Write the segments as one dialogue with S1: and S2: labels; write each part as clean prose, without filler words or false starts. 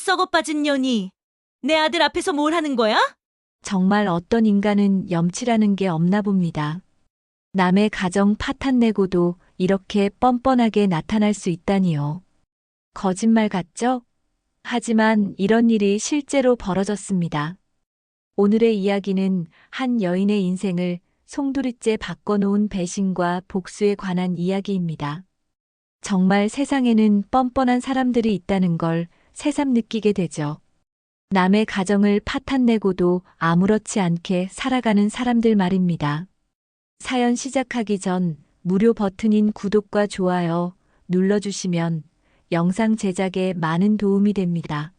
S1: 썩어 빠진 년이 내 아들 앞에서 뭘 하는 거야?
S2: 정말 어떤 인간은 염치라는 게 없나 봅니다. 남의 가정 파탄내고도 이렇게 뻔뻔하게 나타날 수 있다니요. 거짓말 같죠? 하지만 이런 일이 실제로 벌어졌습니다. 오늘의 이야기는 한 여인의 인생을 송두리째 바꿔놓은 배신과 복수에 관한 이야기입니다. 정말 세상에는 뻔뻔한 사람들이 있다는 걸 새삼 느끼게 되죠. 남의 가정을 파탄내고도 아무렇지 않게 살아가는 사람들 말입니다. 사연 시작하기 전 무료 버튼인 구독과 좋아요 눌러주시면 영상 제작에 많은 도움이 됩니다.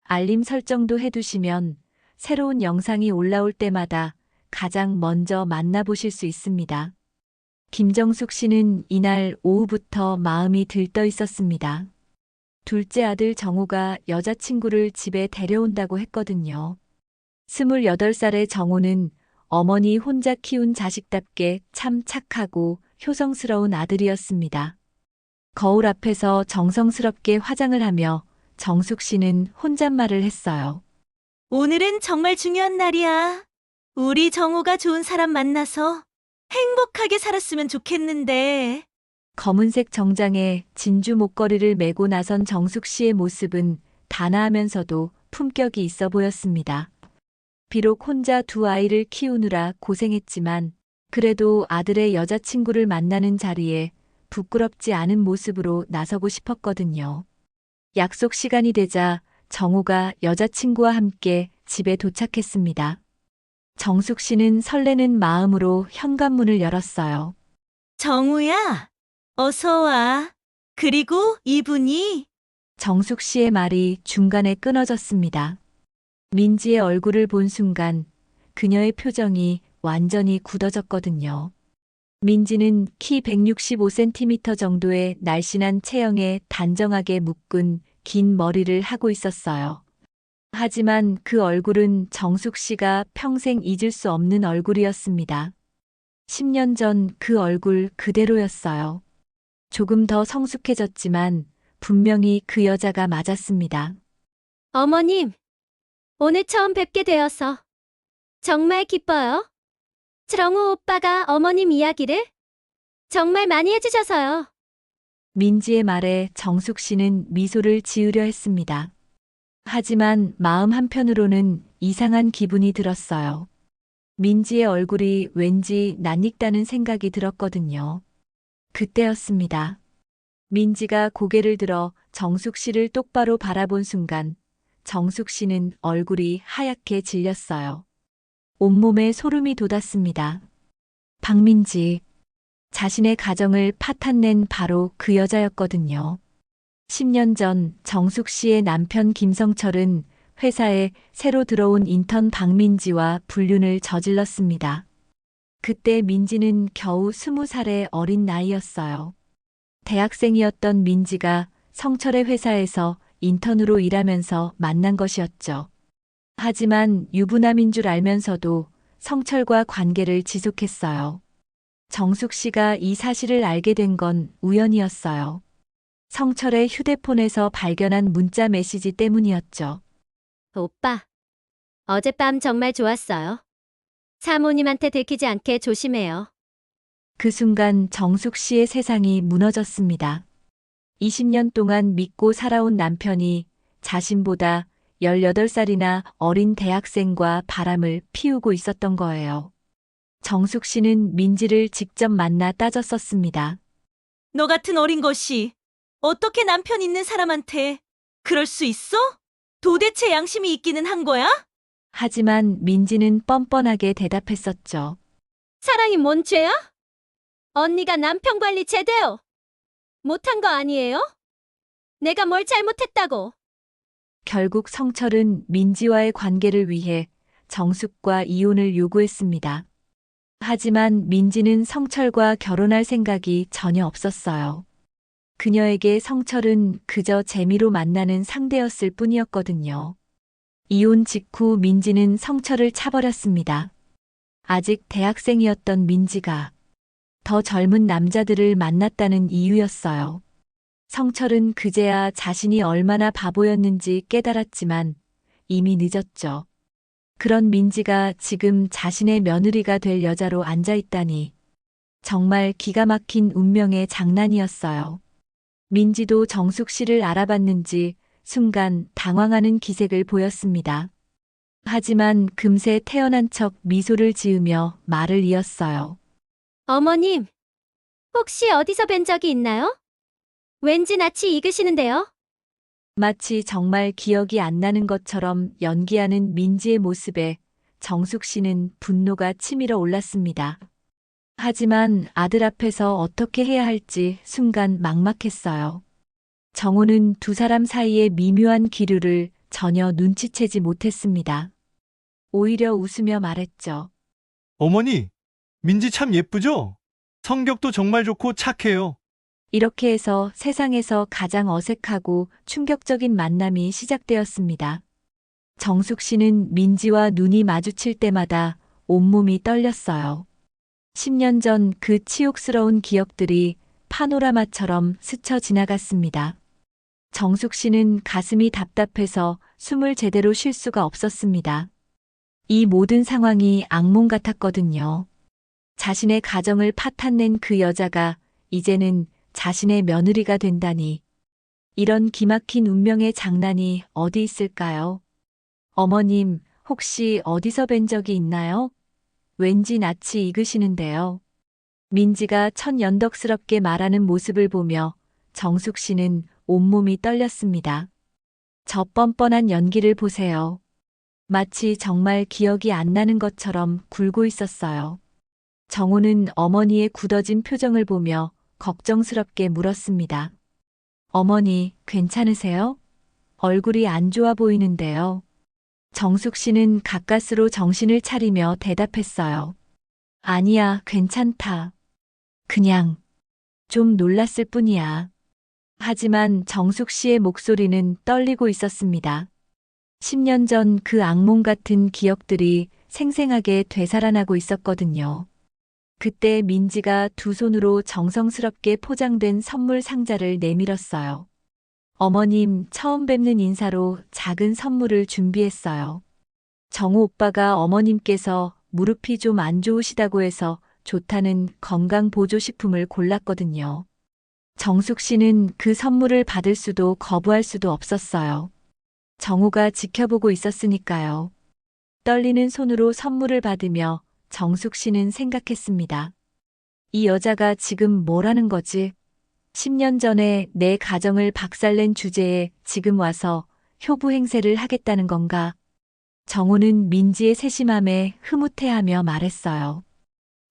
S2: 알림 설정도 해두시면 새로운 영상이 올라올 때마다 가장 먼저 만나보실 수 있습니다. 김정숙 씨는 이날 오후부터 마음이 들떠 있었습니다. 둘째 아들 정우가 여자친구를 집에 데려온다고 했거든요. 28살의 정우는 어머니 혼자 키운 자식답게 참 착하고 효성스러운 아들이었습니다. 거울 앞에서 정성스럽게 화장을 하며 정숙 씨는 혼잣말을 했어요.
S1: 오늘은 정말 중요한 날이야. 우리 정우가 좋은 사람 만나서 행복하게 살았으면 좋겠는데.
S2: 검은색 정장에 진주 목걸이를 메고 나선 정숙 씨의 모습은 단아하면서도 품격이 있어 보였습니다. 비록 혼자 두 아이를 키우느라 고생했지만 그래도 아들의 여자친구를 만나는 자리에 부끄럽지 않은 모습으로 나서고 싶었거든요. 약속 시간이 되자 정우가 여자친구와 함께 집에 도착했습니다. 정숙 씨는 설레는 마음으로 현관문을 열었어요.
S1: 정우야, 어서 와. 그리고 이분이
S2: 정숙 씨의 말이 중간에 끊어졌습니다. 민지의 얼굴을 본 순간 그녀의 표정이 완전히 굳어졌거든요. 민지는 키 165cm 정도의 날씬한 체형에 단정하게 묶은 긴 머리를 하고 있었어요. 하지만 그 얼굴은 정숙 씨가 평생 잊을 수 없는 얼굴이었습니다. 10년 전 그 얼굴 그대로였어요. 조금 더 성숙해졌지만 분명히 그 여자가 맞았습니다.
S3: 어머님, 오늘 처음 뵙게 되어서 정말 기뻐요. 정우 오빠가 어머님 이야기를 정말 많이 해주셔서요.
S2: 민지의 말에 정숙 씨는 미소를 지으려 했습니다. 하지만 마음 한편으로는 이상한 기분이 들었어요. 민지의 얼굴이 왠지 낯익다는 생각이 들었거든요. 그때였습니다. 민지가 고개를 들어 정숙 씨를 똑바로 바라본 순간 정숙 씨는 얼굴이 하얗게 질렸어요. 온몸에 소름이 돋았습니다. 박민지. 자신의 가정을 파탄낸 바로 그 여자였거든요. 10년 전 정숙 씨의 남편 김성철은 회사에 새로 들어온 인턴 박민지와 불륜을 저질렀습니다. 그때 민지는 겨우 20살의 어린 나이였어요. 대학생이었던 민지가 성철의 회사에서 인턴으로 일하면서 만난 것이었죠. 하지만 유부남인 줄 알면서도 성철과 관계를 지속했어요. 정숙 씨가 이 사실을 알게 된 건 우연이었어요. 성철의 휴대폰에서 발견한 문자 메시지 때문이었죠.
S3: 오빠, 어젯밤 정말 좋았어요. 사모님한테 들키지 않게 조심해요.
S2: 그 순간 정숙 씨의 세상이 무너졌습니다. 20년 동안 믿고 살아온 남편이 자신보다 18살이나 어린 대학생과 바람을 피우고 있었던 거예요. 정숙 씨는 민지를 직접 만나 따졌었습니다.
S1: 너 같은 어린 것이 어떻게 남편 있는 사람한테 그럴 수 있어? 도대체 양심이 있기는 한 거야?
S2: 하지만 민지는 뻔뻔하게 대답했었죠.
S3: 사랑이 뭔 죄야? 언니가 남편 관리 제대로 못한 거 아니에요? 내가 뭘 잘못했다고?
S2: 결국 성철은 민지와의 관계를 위해 정숙과 이혼을 요구했습니다. 하지만 민지는 성철과 결혼할 생각이 전혀 없었어요. 그녀에게 성철은 그저 재미로 만나는 상대였을 뿐이었거든요. 이혼 직후 민지는 성철을 차버렸습니다. 아직 대학생이었던 민지가 더 젊은 남자들을 만났다는 이유였어요. 성철은 그제야 자신이 얼마나 바보였는지 깨달았지만 이미 늦었죠. 그런 민지가 지금 자신의 며느리가 될 여자로 앉아 있다니 정말 기가 막힌 운명의 장난이었어요. 민지도 정숙 씨를 알아봤는지 순간 당황하는 기색을 보였습니다. 하지만 금세 태연한 척 미소를 지으며 말을 이었어요.
S3: 어머님, 혹시 어디서 뵌 적이 있나요? 왠지 낯이 익으시는데요?
S2: 마치 정말 기억이 안 나는 것처럼 연기하는 민지의 모습에 정숙 씨는 분노가 치밀어 올랐습니다. 하지만 아들 앞에서 어떻게 해야 할지 순간 막막했어요. 정호는 두 사람 사이의 미묘한 기류를 전혀 눈치채지 못했습니다. 오히려 웃으며 말했죠.
S4: 어머니, 민지 참 예쁘죠? 성격도 정말 좋고 착해요.
S2: 이렇게 해서 세상에서 가장 어색하고 충격적인 만남이 시작되었습니다. 정숙 씨는 민지와 눈이 마주칠 때마다 온몸이 떨렸어요. 10년 전 그 치욕스러운 기억들이 파노라마처럼 스쳐 지나갔습니다. 정숙 씨는 가슴이 답답해서 숨을 제대로 쉴 수가 없었습니다. 이 모든 상황이 악몽 같았거든요. 자신의 가정을 파탄낸 그 여자가 이제는 자신의 며느리가 된다니. 이런 기막힌 운명의 장난이 어디 있을까요? 어머님, 혹시 어디서 뵌 적이 있나요? 왠지 낯이 익으시는데요. 민지가 천연덕스럽게 말하는 모습을 보며 정숙 씨는 온몸이 떨렸습니다. 저 뻔뻔한 연기를 보세요. 마치 정말 기억이 안 나는 것처럼 굴고 있었어요. 정호는 어머니의 굳어진 표정을 보며 걱정스럽게 물었습니다. 어머니, 괜찮으세요? 얼굴이 안 좋아 보이는데요. 정숙 씨는 가까스로 정신을 차리며 대답했어요. 아니야, 괜찮다. 그냥 좀 놀랐을 뿐이야. 하지만 정숙 씨의 목소리는 떨리고 있었습니다. 10년 전 그 악몽 같은 기억들이 생생하게 되살아나고 있었거든요. 그때 민지가 두 손으로 정성스럽게 포장된 선물 상자를 내밀었어요. 어머님, 처음 뵙는 인사로 작은 선물을 준비했어요. 정우 오빠가 어머님께서 무릎이 좀 안 좋으시다고 해서 좋다는 건강보조식품을 골랐거든요. 정숙 씨는 그 선물을 받을 수도 거부할 수도 없었어요. 정우가 지켜보고 있었으니까요. 떨리는 손으로 선물을 받으며 정숙 씨는 생각했습니다. 이 여자가 지금 뭘 하는 거지? 10년 전에 내 가정을 박살낸 주제에 지금 와서 효부 행세를 하겠다는 건가? 정호는 민지의 세심함에 흐뭇해하며 말했어요.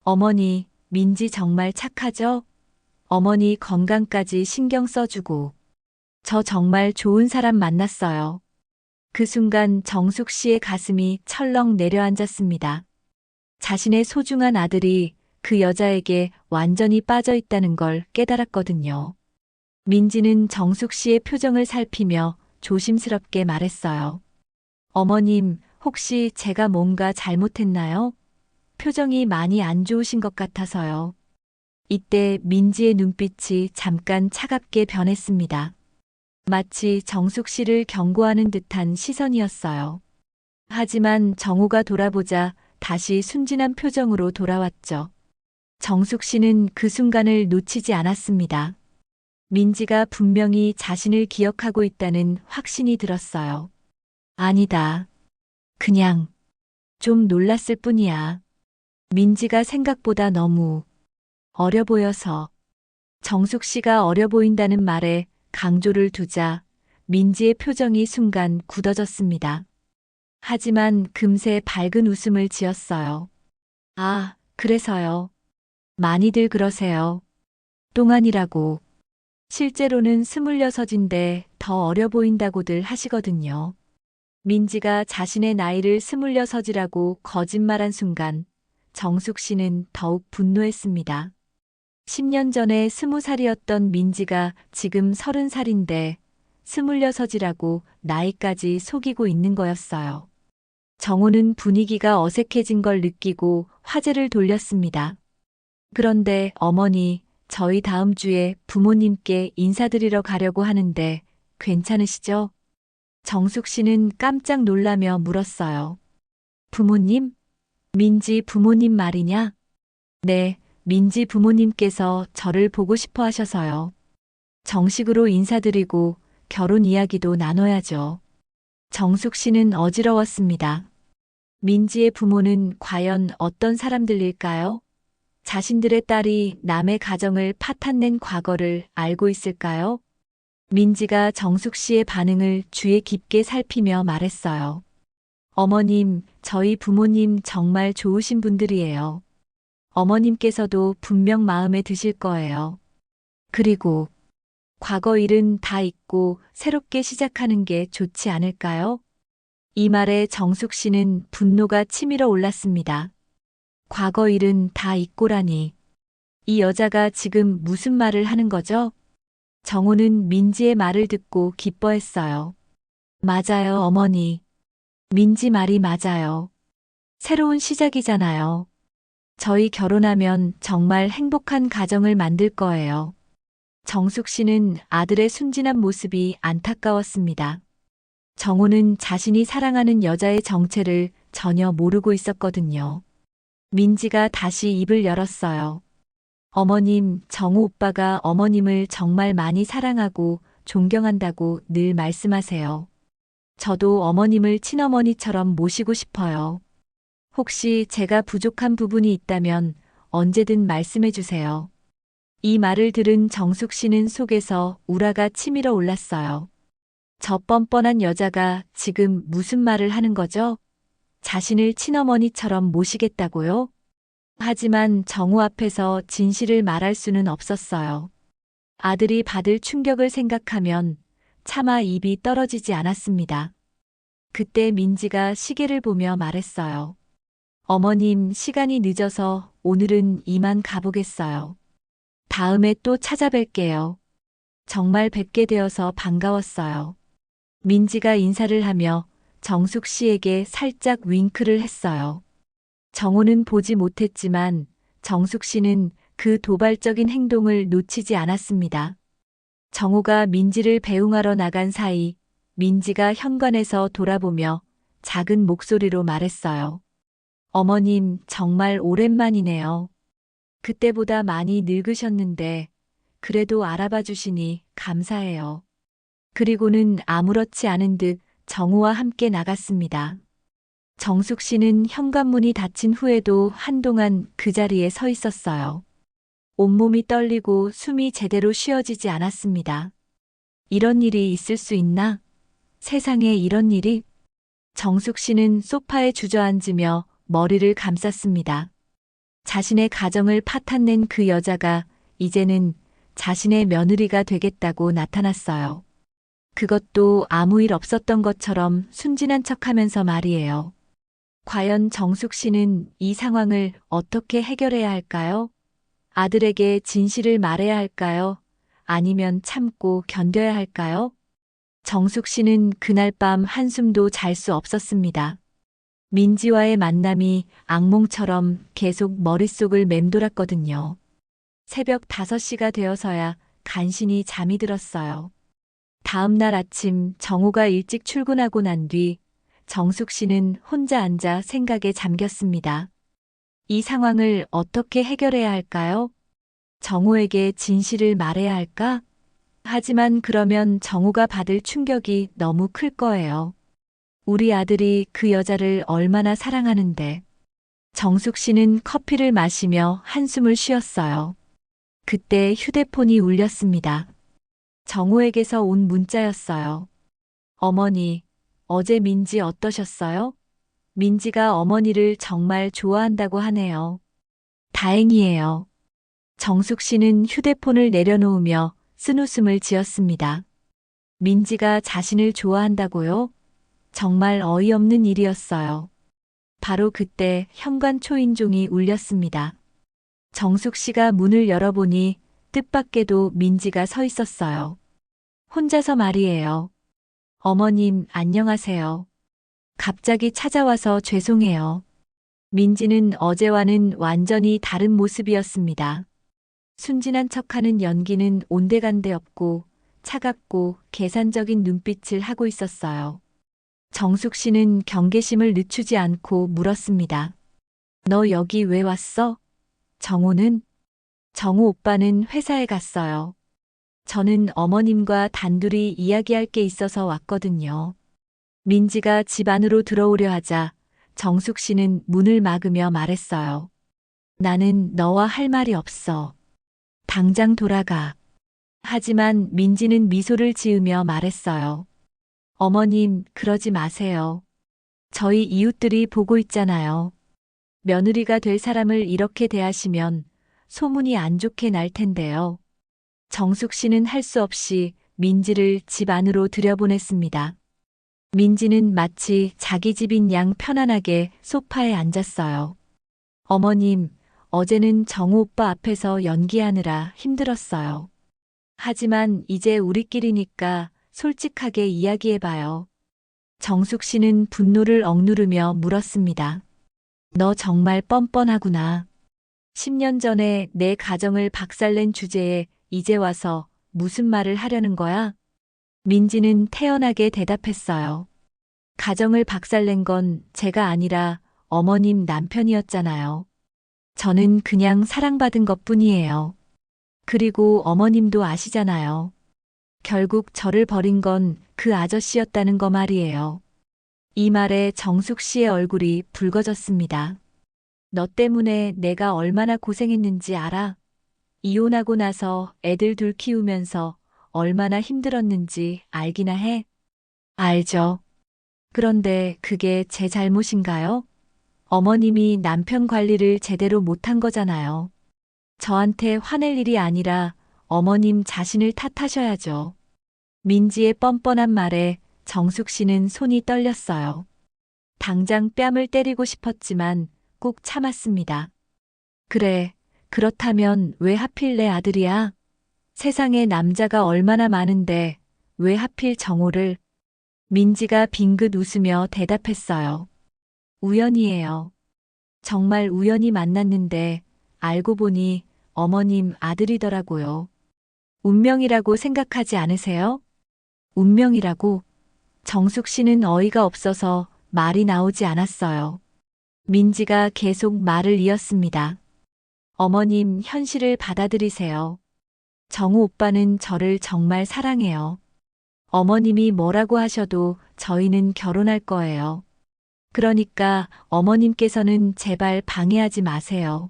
S2: 어머니, 민지 정말 착하죠? 어머니 건강까지 신경 써주고. 저 정말 좋은 사람 만났어요. 그 순간 정숙 씨의 가슴이 철렁 내려앉았습니다. 자신의 소중한 아들이 그 여자에게 완전히 빠져 있다는 걸 깨달았거든요. 민지는 정숙 씨의 표정을 살피며 조심스럽게 말했어요. 어머님, 혹시 제가 뭔가 잘못했나요? 표정이 많이 안 좋으신 것 같아서요. 이때 민지의 눈빛이 잠깐 차갑게 변했습니다. 마치 정숙 씨를 경고하는 듯한 시선이었어요. 하지만 정우가 돌아보자 다시 순진한 표정으로 돌아왔죠. 정숙 씨는 그 순간을 놓치지 않았습니다. 민지가 분명히 자신을 기억하고 있다는 확신이 들었어요. 아니다. 그냥 좀 놀랐을 뿐이야. 민지가 생각보다 너무 어려 보여서. 정숙 씨가 어려 보인다는 말에 강조를 두자 민지의 표정이 순간 굳어졌습니다. 하지만 금세 밝은 웃음을 지었어요. 아, 그래서요. 많이들 그러세요. 똥아니라고. 실제로는 26인데 더 어려 보인다고들 하시거든요. 민지가 자신의 나이를 26이라고 거짓말한 순간 정숙 씨는 더욱 분노했습니다. 10년 전에 20살이었던 민지가 지금 30살인데 26이라고 나이까지 속이고 있는 거였어요. 정호는 분위기가 어색해진 걸 느끼고 화제를 돌렸습니다. 그런데 어머니, 저희 다음 주에 부모님께 인사드리러 가려고 하는데 괜찮으시죠? 정숙 씨는 깜짝 놀라며 물었어요. 부모님? 민지 부모님 말이냐? 네, 민지 부모님께서 저를 보고 싶어 하셔서요. 정식으로 인사드리고 결혼 이야기도 나눠야죠. 정숙 씨는 어지러웠습니다. 민지의 부모는 과연 어떤 사람들일까요? 자신들의 딸이 남의 가정을 파탄낸 과거를 알고 있을까요? 민지가 정숙 씨의 반응을 주의 깊게 살피며 말했어요. 어머님, 저희 부모님 정말 좋으신 분들이에요. 어머님께서도 분명 마음에 드실 거예요. 그리고 과거 일은 다 잊고 새롭게 시작하는 게 좋지 않을까요? 이 말에 정숙 씨는 분노가 치밀어 올랐습니다. 과거 일은 다 잊고라니. 이 여자가 지금 무슨 말을 하는 거죠? 정우는 민지의 말을 듣고 기뻐했어요. 맞아요, 어머니. 민지 말이 맞아요. 새로운 시작이잖아요. 저희 결혼하면 정말 행복한 가정을 만들 거예요. 정숙 씨는 아들의 순진한 모습이 안타까웠습니다. 정우는 자신이 사랑하는 여자의 정체를 전혀 모르고 있었거든요. 민지가 다시 입을 열었어요. 어머님, 정우 오빠가 어머님을 정말 많이 사랑하고 존경한다고 늘 말씀하세요. 저도 어머님을 친어머니처럼 모시고 싶어요. 혹시 제가 부족한 부분이 있다면 언제든 말씀해 주세요. 이 말을 들은 정숙 씨는 속에서 우라가 치밀어 올랐어요. 저 뻔뻔한 여자가 지금 무슨 말을 하는 거죠? 자신을 친어머니처럼 모시겠다고요? 하지만 정우 앞에서 진실을 말할 수는 없었어요. 아들이 받을 충격을 생각하면 차마 입이 떨어지지 않았습니다. 그때 민지가 시계를 보며 말했어요. 어머님, 시간이 늦어서 오늘은 이만 가보겠어요. 다음에 또 찾아뵐게요. 정말 뵙게 되어서 반가웠어요. 민지가 인사를 하며 정숙 씨에게 살짝 윙크를 했어요. 정우는 보지 못했지만 정숙 씨는 그 도발적인 행동을 놓치지 않았습니다. 정우가 민지를 배웅하러 나간 사이 민지가 현관에서 돌아보며 작은 목소리로 말했어요. 어머님, 정말 오랜만이네요. 그때보다 많이 늙으셨는데 그래도 알아봐 주시니 감사해요. 그리고는 아무렇지 않은 듯 정우와 함께 나갔습니다. 정숙 씨는 현관문이 닫힌 후에도 한동안 그 자리에 서 있었어요. 온몸이 떨리고 숨이 제대로 쉬어지지 않았습니다. 이런 일이 있을 수 있나? 세상에 이런 일이? 정숙 씨는 소파에 주저앉으며 머리를 감쌌습니다. 자신의 가정을 파탄낸 그 여자가 이제는 자신의 며느리가 되겠다고 나타났어요. 그것도 아무 일 없었던 것처럼 순진한 척하면서 말이에요. 과연 정숙 씨는 이 상황을 어떻게 해결해야 할까요? 아들에게 진실을 말해야 할까요? 아니면 참고 견뎌야 할까요? 정숙 씨는 그날 밤 한숨도 잘 수 없었습니다. 민지와의 만남이 악몽처럼 계속 머릿속을 맴돌았거든요. 새벽 5시가 되어서야 간신히 잠이 들었어요. 다음 날 아침 정우가 일찍 출근하고 난 뒤 정숙 씨는 혼자 앉아 생각에 잠겼습니다. 이 상황을 어떻게 해결해야 할까요? 정우에게 진실을 말해야 할까? 하지만 그러면 정우가 받을 충격이 너무 클 거예요. 우리 아들이 그 여자를 얼마나 사랑하는데. 정숙 씨는 커피를 마시며 한숨을 쉬었어요. 그때 휴대폰이 울렸습니다. 정우에게서 온 문자였어요. 어머니, 어제 민지 어떠셨어요? 민지가 어머니를 정말 좋아한다고 하네요. 다행이에요. 정숙 씨는 휴대폰을 내려놓으며 쓴웃음을 지었습니다. 민지가 자신을 좋아한다고요? 정말 어이없는 일이었어요. 바로 그때 현관 초인종이 울렸습니다. 정숙 씨가 문을 열어보니 뜻밖에도 민지가 서 있었어요. 혼자서 말이에요. 어머님, 안녕하세요. 갑자기 찾아와서 죄송해요. 민지는 어제와는 완전히 다른 모습이었습니다. 순진한 척하는 연기는 온데간데 없고 차갑고 계산적인 눈빛을 하고 있었어요. 정숙 씨는 경계심을 늦추지 않고 물었습니다. 너 여기 왜 왔어? 정호는? 정호 오빠는 회사에 갔어요. 저는 어머님과 단둘이 이야기할 게 있어서 왔거든요. 민지가 집 안으로 들어오려 하자 정숙 씨는 문을 막으며 말했어요. 나는 너와 할 말이 없어. 당장 돌아가. 하지만 민지는 미소를 지으며 말했어요. 어머님, 그러지 마세요. 저희 이웃들이 보고 있잖아요. 며느리가 될 사람을 이렇게 대하시면 소문이 안 좋게 날 텐데요. 정숙 씨는 할 수 없이 민지를 집 안으로 들여보냈습니다. 민지는 마치 자기 집인 양 편안하게 소파에 앉았어요. 어머님, 어제는 정우 오빠 앞에서 연기하느라 힘들었어요. 하지만 이제 우리끼리니까 솔직하게 이야기해봐요. 정숙 씨는 분노를 억누르며 물었습니다. 너 정말 뻔뻔하구나. 10년 전에 내 가정을 박살낸 주제에 이제 와서 무슨 말을 하려는 거야? 민지는 태연하게 대답했어요. 가정을 박살낸 건 제가 아니라 어머님 남편이었잖아요. 저는 그냥 사랑받은 것뿐이에요. 그리고 어머님도 아시잖아요. 결국 저를 버린 건 그 아저씨였다는 거 말이에요. 이 말에 정숙 씨의 얼굴이 붉어졌습니다. 너 때문에 내가 얼마나 고생했는지 알아? 이혼하고 나서 애들 둘 키우면서 얼마나 힘들었는지 알기나 해? 알죠. 그런데 그게 제 잘못인가요? 어머님이 남편 관리를 제대로 못한 거잖아요. 저한테 화낼 일이 아니라 어머님 자신을 탓하셔야죠. 민지의 뻔뻔한 말에 정숙 씨는 손이 떨렸어요. 당장 뺨을 때리고 싶었지만 꾹 참았습니다. 그래, 그렇다면 왜 하필 내 아들이야? 세상에 남자가 얼마나 많은데 왜 하필 정호를? 민지가 빙긋 웃으며 대답했어요. 우연이에요. 정말 우연히 만났는데 알고 보니 어머님 아들이더라고요. 운명이라고 생각하지 않으세요? 운명이라고? 정숙 씨는 어이가 없어서 말이 나오지 않았어요. 민지가 계속 말을 이었습니다. 어머님, 현실을 받아들이세요. 정우 오빠는 저를 정말 사랑해요. 어머님이 뭐라고 하셔도 저희는 결혼할 거예요. 그러니까 어머님께서는 제발 방해하지 마세요.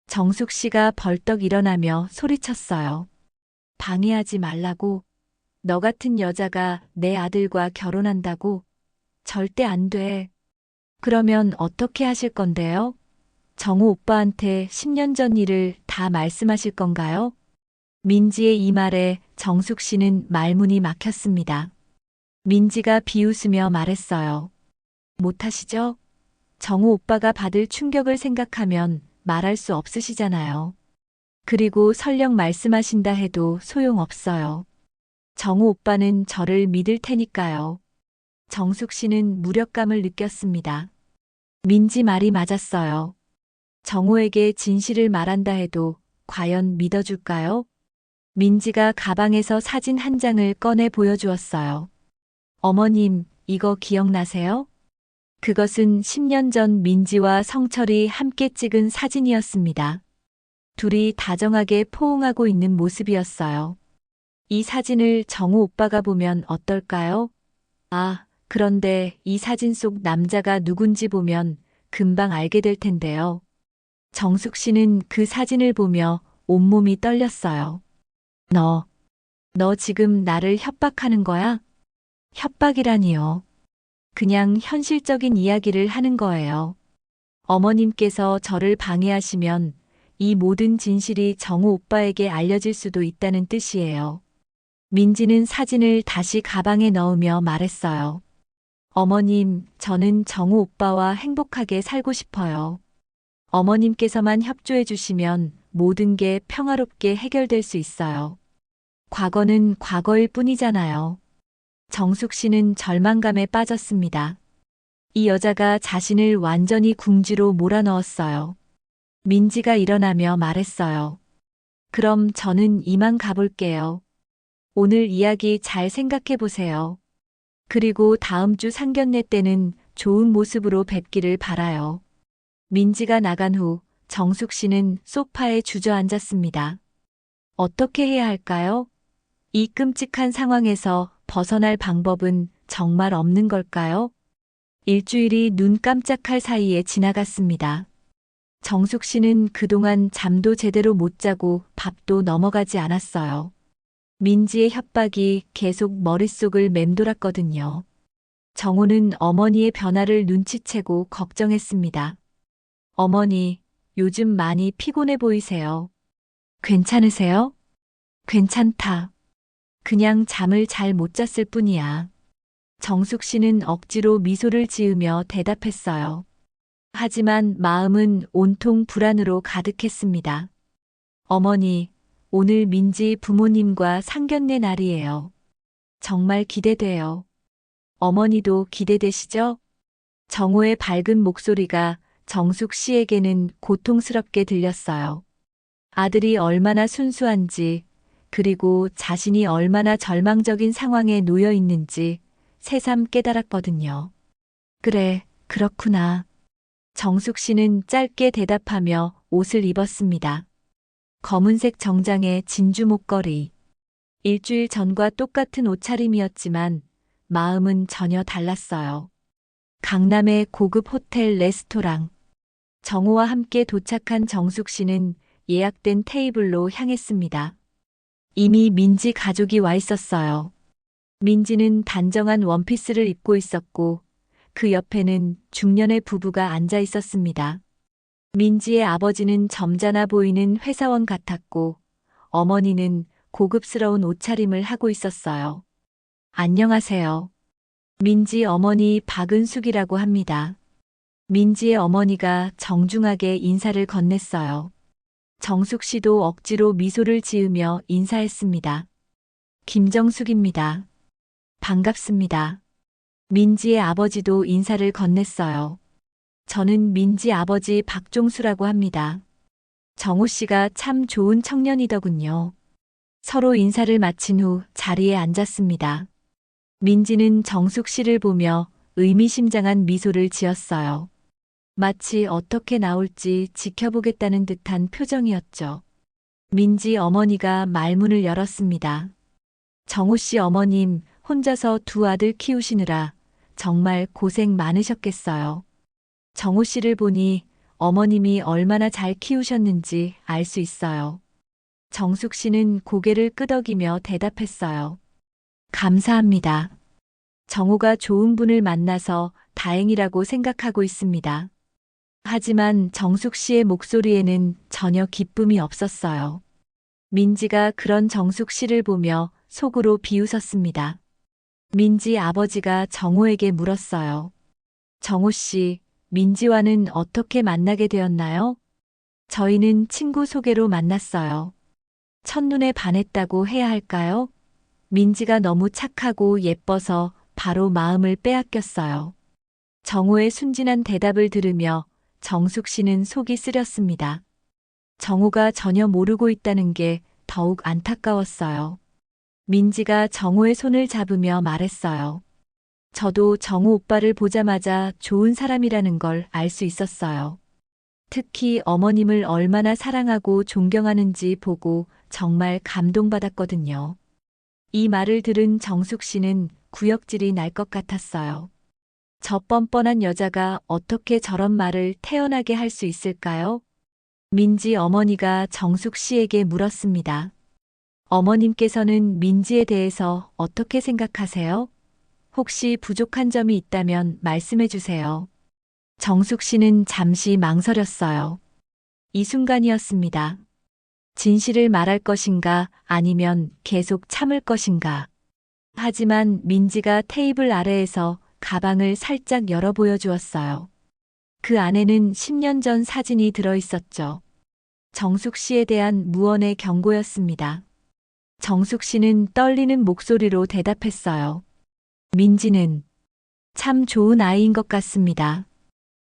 S2: 정숙 씨가 벌떡 일어나며 소리쳤어요. 방해하지 말라고? 너 같은 여자가 내 아들과 결혼한다고? 절대 안 돼. 그러면 어떻게 하실 건데요? 정우 오빠한테 10년 전 일을 다 말씀하실 건가요? 민지의 이 말에 정숙 씨는 말문이 막혔습니다. 민지가 비웃으며 말했어요. 못하시죠? 정우 오빠가 받을 충격을 생각하면 말할 수 없으시잖아요. 그리고 설령 말씀하신다 해도 소용없어요. 정우 오빠는 저를 믿을 테니까요. 정숙 씨는 무력감을 느꼈습니다. 민지 말이 맞았어요. 정우에게 진실을 말한다 해도 과연 믿어줄까요? 민지가 가방에서 사진 한 장을 꺼내 보여주었어요. 어머님, 이거 기억나세요? 그것은 10년 전 민지와 성철이 함께 찍은 사진이었습니다. 둘이 다정하게 포옹하고 있는 모습이었어요. 이 사진을 정우 오빠가 보면 어떨까요? 아, 그런데 이 사진 속 남자가 누군지 보면 금방 알게 될 텐데요. 정숙 씨는 그 사진을 보며 온몸이 떨렸어요. 너 지금 나를 협박하는 거야? 협박이라니요. 그냥 현실적인 이야기를 하는 거예요. 어머님께서 저를 방해하시면 이 모든 진실이 정우 오빠에게 알려질 수도 있다는 뜻이에요. 민지는 사진을 다시 가방에 넣으며 말했어요. 어머님, 저는 정우 오빠와 행복하게 살고 싶어요. 어머님께서만 협조해 주시면 모든 게 평화롭게 해결될 수 있어요. 과거는 과거일 뿐이잖아요. 정숙 씨는 절망감에 빠졌습니다. 이 여자가 자신을 완전히 궁지로 몰아넣었어요. 민지가 일어나며 말했어요. 그럼 저는 이만 가볼게요. 오늘 이야기 잘 생각해 보세요. 그리고 다음 주 상견례 때는 좋은 모습으로 뵙기를 바라요. 민지가 나간 후 정숙 씨는 소파에 주저앉았습니다. 어떻게 해야 할까요? 이 끔찍한 상황에서 벗어날 방법은 정말 없는 걸까요? 일주일이 눈 깜짝할 사이에 지나갔습니다. 정숙 씨는 그동안 잠도 제대로 못 자고 밥도 넘어가지 않았어요. 민지의 협박이 계속 머릿속을 맴돌았거든요. 정호는 어머니의 변화를 눈치채고 걱정했습니다. 어머니, 요즘 많이 피곤해 보이세요. 괜찮으세요? 괜찮다. 그냥 잠을 잘 못 잤을 뿐이야. 정숙 씨는 억지로 미소를 지으며 대답했어요. 하지만 마음은 온통 불안으로 가득했습니다. 어머니, 오늘 민지 부모님과 상견례 날이에요. 정말 기대돼요. 어머니도 기대되시죠? 정호의 밝은 목소리가 정숙 씨에게는 고통스럽게 들렸어요. 아들이 얼마나 순수한지, 그리고 자신이 얼마나 절망적인 상황에 놓여 있는지 새삼 깨달았거든요. 그래, 그렇구나. 정숙 씨는 짧게 대답하며 옷을 입었습니다. 검은색 정장에 진주 목걸이. 일주일 전과 똑같은 옷차림이었지만 마음은 전혀 달랐어요. 강남의 고급 호텔 레스토랑. 정호와 함께 도착한 정숙 씨는 예약된 테이블로 향했습니다. 이미 민지 가족이 와 있었어요. 민지는 단정한 원피스를 입고 있었고 그 옆에는 중년의 부부가 앉아 있었습니다. 민지의 아버지는 점잖아 보이는 회사원 같았고 어머니는 고급스러운 옷차림을 하고 있었어요. 안녕하세요. 민지 어머니 박은숙이라고 합니다. 민지의 어머니가 정중하게 인사를 건넸어요. 정숙 씨도 억지로 미소를 지으며 인사했습니다. 김정숙입니다. 반갑습니다. 민지의 아버지도 인사를 건넸어요. 저는 민지 아버지 박종수라고 합니다. 정호 씨가 참 좋은 청년이더군요. 서로 인사를 마친 후 자리에 앉았습니다. 민지는 정숙 씨를 보며 의미심장한 미소를 지었어요. 마치 어떻게 나올지 지켜보겠다는 듯한 표정이었죠. 민지 어머니가 말문을 열었습니다. 정호 씨 어머님, 혼자서 두 아들 키우시느라 정말 고생 많으셨겠어요. 정호 씨를 보니 어머님이 얼마나 잘 키우셨는지 알 수 있어요. 정숙 씨는 고개를 끄덕이며 대답했어요. 감사합니다. 정호가 좋은 분을 만나서 다행이라고 생각하고 있습니다. 하지만 정숙 씨의 목소리에는 전혀 기쁨이 없었어요. 민지가 그런 정숙 씨를 보며 속으로 비웃었습니다. 민지 아버지가 정호에게 물었어요. 정호 씨, 민지와는 어떻게 만나게 되었나요? 저희는 친구 소개로 만났어요. 첫눈에 반했다고 해야 할까요? 민지가 너무 착하고 예뻐서 바로 마음을 빼앗겼어요. 정호의 순진한 대답을 들으며 정숙 씨는 속이 쓰렸습니다. 정호가 전혀 모르고 있다는 게 더욱 안타까웠어요. 민지가 정호의 손을 잡으며 말했어요. 저도 정호 오빠를 보자마자 좋은 사람이라는 걸 알 수 있었어요. 특히 어머님을 얼마나 사랑하고 존경하는지 보고 정말 감동받았거든요. 이 말을 들은 정숙 씨는 구역질이 날 것 같았어요. 저 뻔뻔한 여자가 어떻게 저런 말을 태연하게 할 수 있을까요? 민지 어머니가 정숙 씨에게 물었습니다. 어머님께서는 민지에 대해서 어떻게 생각하세요? 혹시 부족한 점이 있다면 말씀해 주세요. 정숙 씨는 잠시 망설였어요. 이 순간이었습니다. 진실을 말할 것인가 아니면 계속 참을 것인가. 하지만 민지가 테이블 아래에서 가방을 살짝 열어 보여주었어요. 그 안에는 10년 전 사진이 들어 있었죠. 정숙 씨에 대한 무언의 경고였습니다. 정숙 씨는 떨리는 목소리로 대답했어요. 민지는 참 좋은 아이인 것 같습니다.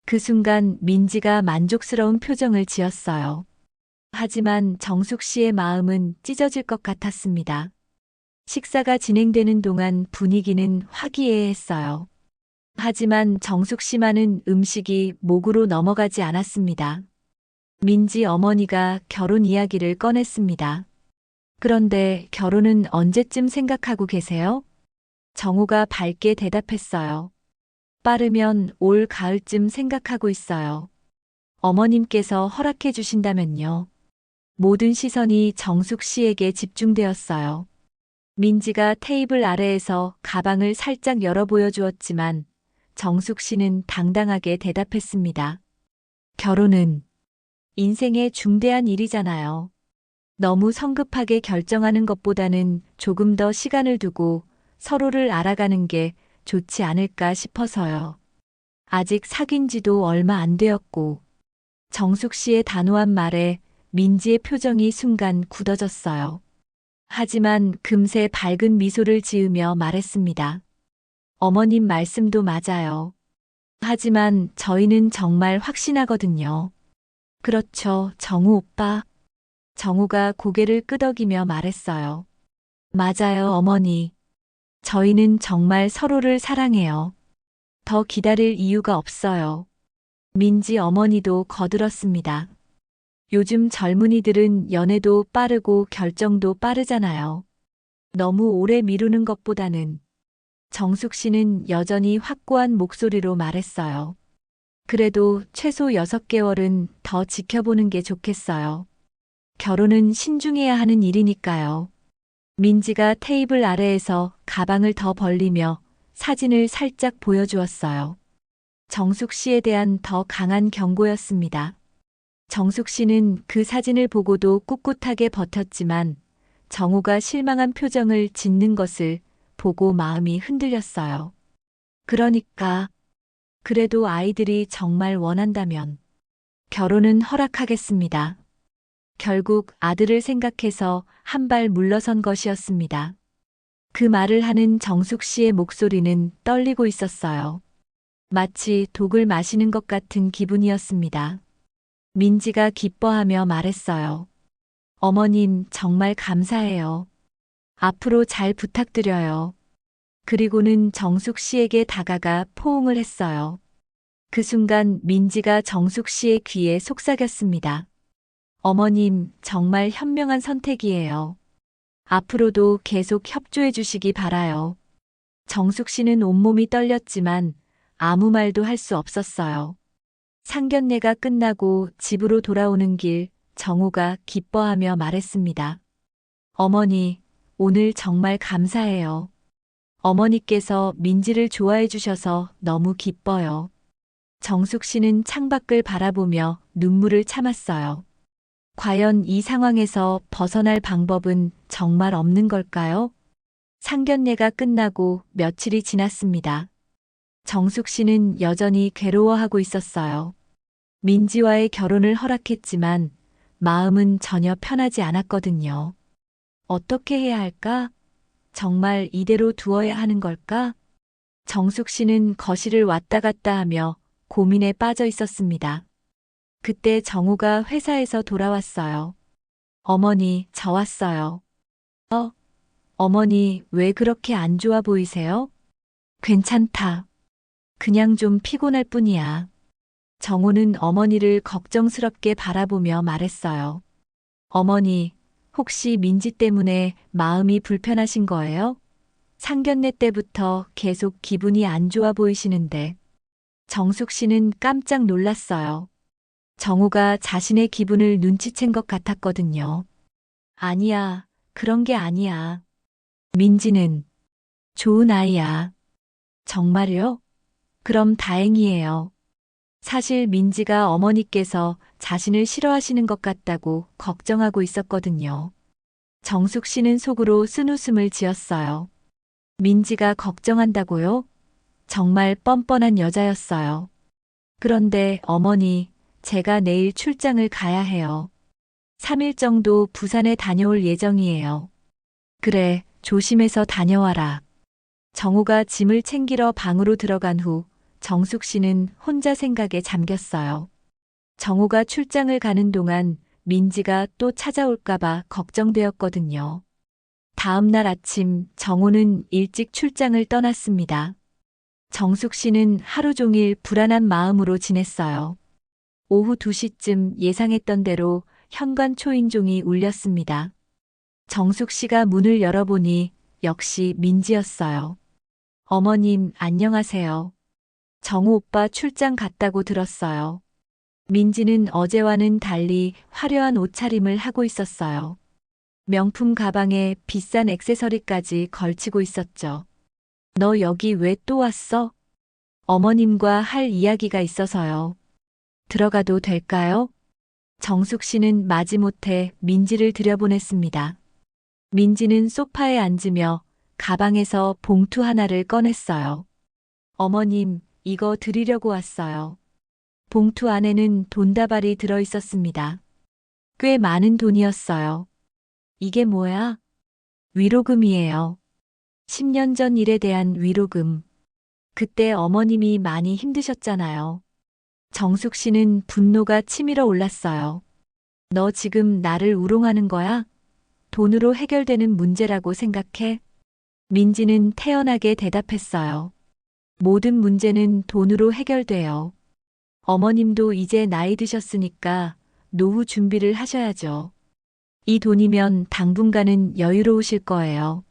S2: 그 순간 민지가 만족스러운 표정을 지었어요. 하지만 정숙 씨의 마음은 찢어질 것 같았습니다. 식사가 진행되는 동안 분위기는 화기애애했어요. 하지만 정숙 씨만은 음식이 목으로 넘어가지 않았습니다. 민지 어머니가 결혼 이야기를 꺼냈습니다. 그런데 결혼은 언제쯤 생각하고 계세요? 정우가 밝게 대답했어요. 빠르면 올 가을쯤 생각하고 있어요. 어머님께서 허락해 주신다면요. 모든 시선이 정숙 씨에게 집중되었어요. 민지가 테이블 아래에서 가방을 살짝 열어 보여주었지만 정숙 씨는 당당하게 대답했습니다. 결혼은 인생의 중대한 일이잖아요. 너무 성급하게 결정하는 것보다는 조금 더 시간을 두고 서로를 알아가는 게 좋지 않을까 싶어서요. 아직 사귄 지도 얼마 안 되었고, 정숙 씨의 단호한 말에 민지의 표정이 순간 굳어졌어요. 하지만 금세 밝은 미소를 지으며 말했습니다. 어머님 말씀도 맞아요. 하지만 저희는 정말 확신하거든요. 그렇죠, 정우 오빠. 정우가 고개를 끄덕이며 말했어요. 맞아요, 어머니. 저희는 정말 서로를 사랑해요. 더 기다릴 이유가 없어요. 민지 어머니도 거들었습니다. 요즘 젊은이들은 연애도 빠르고 결정도 빠르잖아요. 너무 오래 미루는 것보다는. 정숙 씨는 여전히 확고한 목소리로 말했어요. 그래도 최소 6개월은 더 지켜보는 게 좋겠어요. 결혼은 신중해야 하는 일이니까요. 민지가 테이블 아래에서 가방을 더 벌리며 사진을 살짝 보여주었어요. 정숙 씨에 대한 더 강한 경고였습니다. 정숙 씨는 그 사진을 보고도 꿋꿋하게 버텼지만 정우가 실망한 표정을 짓는 것을 보고 마음이 흔들렸어요. 그러니까 그래도 아이들이 정말 원한다면 결혼은 허락하겠습니다. 결국 아들을 생각해서 한 발 물러선 것이었습니다. 그 말을 하는 정숙 씨의 목소리는 떨리고 있었어요. 마치 독을 마시는 것 같은 기분이었습니다. 민지가 기뻐하며 말했어요. 어머님 정말 감사해요. 앞으로 잘 부탁드려요. 그리고는 정숙 씨에게 다가가 포옹을 했어요. 그 순간 민지가 정숙 씨의 귀에 속삭였습니다. 어머님 정말 현명한 선택이에요. 앞으로도 계속 협조해 주시기 바라요. 정숙 씨는 온몸이 떨렸지만 아무 말도 할 수 없었어요. 상견례가 끝나고 집으로 돌아오는 길 정우가 기뻐하며 말했습니다. 어머니, 오늘 정말 감사해요. 어머니께서 민지를 좋아해 주셔서 너무 기뻐요. 정숙 씨는 창밖을 바라보며 눈물을 참았어요. 과연 이 상황에서 벗어날 방법은 정말 없는 걸까요? 상견례가 끝나고 며칠이 지났습니다. 정숙 씨는 여전히 괴로워하고 있었어요. 민지와의 결혼을 허락했지만 마음은 전혀 편하지 않았거든요. 어떻게 해야 할까? 정말 이대로 두어야 하는 걸까? 정숙 씨는 거실을 왔다 갔다 하며 고민에 빠져 있었습니다. 그때 정우가 회사에서 돌아왔어요. 어머니, 저 왔어요. 어머니, 왜 그렇게 안 좋아 보이세요? 괜찮다. 그냥 좀 피곤할 뿐이야. 정우는 어머니를 걱정스럽게 바라보며 말했어요. 어머니, 혹시 민지 때문에 마음이 불편하신 거예요? 상견례 때부터 계속 기분이 안 좋아 보이시는데. 정숙 씨는 깜짝 놀랐어요. 정우가 자신의 기분을 눈치챈 것 같았거든요. 아니야, 그런 게 아니야. 민지는 좋은 아이야. 정말요? 그럼 다행이에요. 사실 민지가 어머니께서 자신을 싫어하시는 것 같다고 걱정하고 있었거든요. 정숙 씨는 속으로 쓴웃음을 지었어요. 민지가 걱정한다고요? 정말 뻔뻔한 여자였어요. 그런데 어머니, 제가 내일 출장을 가야 해요. 3일 정도 부산에 다녀올 예정이에요. 그래, 조심해서 다녀와라. 정우가 짐을 챙기러 방으로 들어간 후 정숙 씨는 혼자 생각에 잠겼어요. 정우가 출장을 가는 동안 민지가 또 찾아올까봐 걱정되었거든요. 다음 날 아침 정호는 일찍 출장을 떠났습니다. 정숙 씨는 하루 종일 불안한 마음으로 지냈어요. 오후 2시쯤 예상했던 대로 현관 초인종이 울렸습니다. 정숙 씨가 문을 열어보니 역시 민지였어요. 어머님, 안녕하세요. 정우 오빠 출장 갔다고 들었어요. 민지는 어제와는 달리 화려한 옷차림을 하고 있었어요. 명품 가방에 비싼 액세서리까지 걸치고 있었죠. 너 여기 왜 또 왔어? 어머님과 할 이야기가 있어서요. 들어가도 될까요? 정숙 씨는 마지못해 민지를 들여보냈습니다. 민지는 소파에 앉으며 가방에서 봉투 하나를 꺼냈어요. 어머님, 이거 드리려고 왔어요. 봉투 안에는 돈다발이 들어 있었습니다. 꽤 많은 돈이었어요. 이게 뭐야? 위로금이에요. 10년 전 일에 대한 위로금. 그때 어머님이 많이 힘드셨잖아요. 정숙 씨는 분노가 치밀어 올랐어요. 너 지금 나를 우롱하는 거야? 돈으로 해결되는 문제라고 생각해? 민지는 태연하게 대답했어요. 모든 문제는 돈으로 해결돼요. 어머님도 이제 나이 드셨으니까 노후 준비를 하셔야죠. 이 돈이면 당분간은 여유로우실 거예요.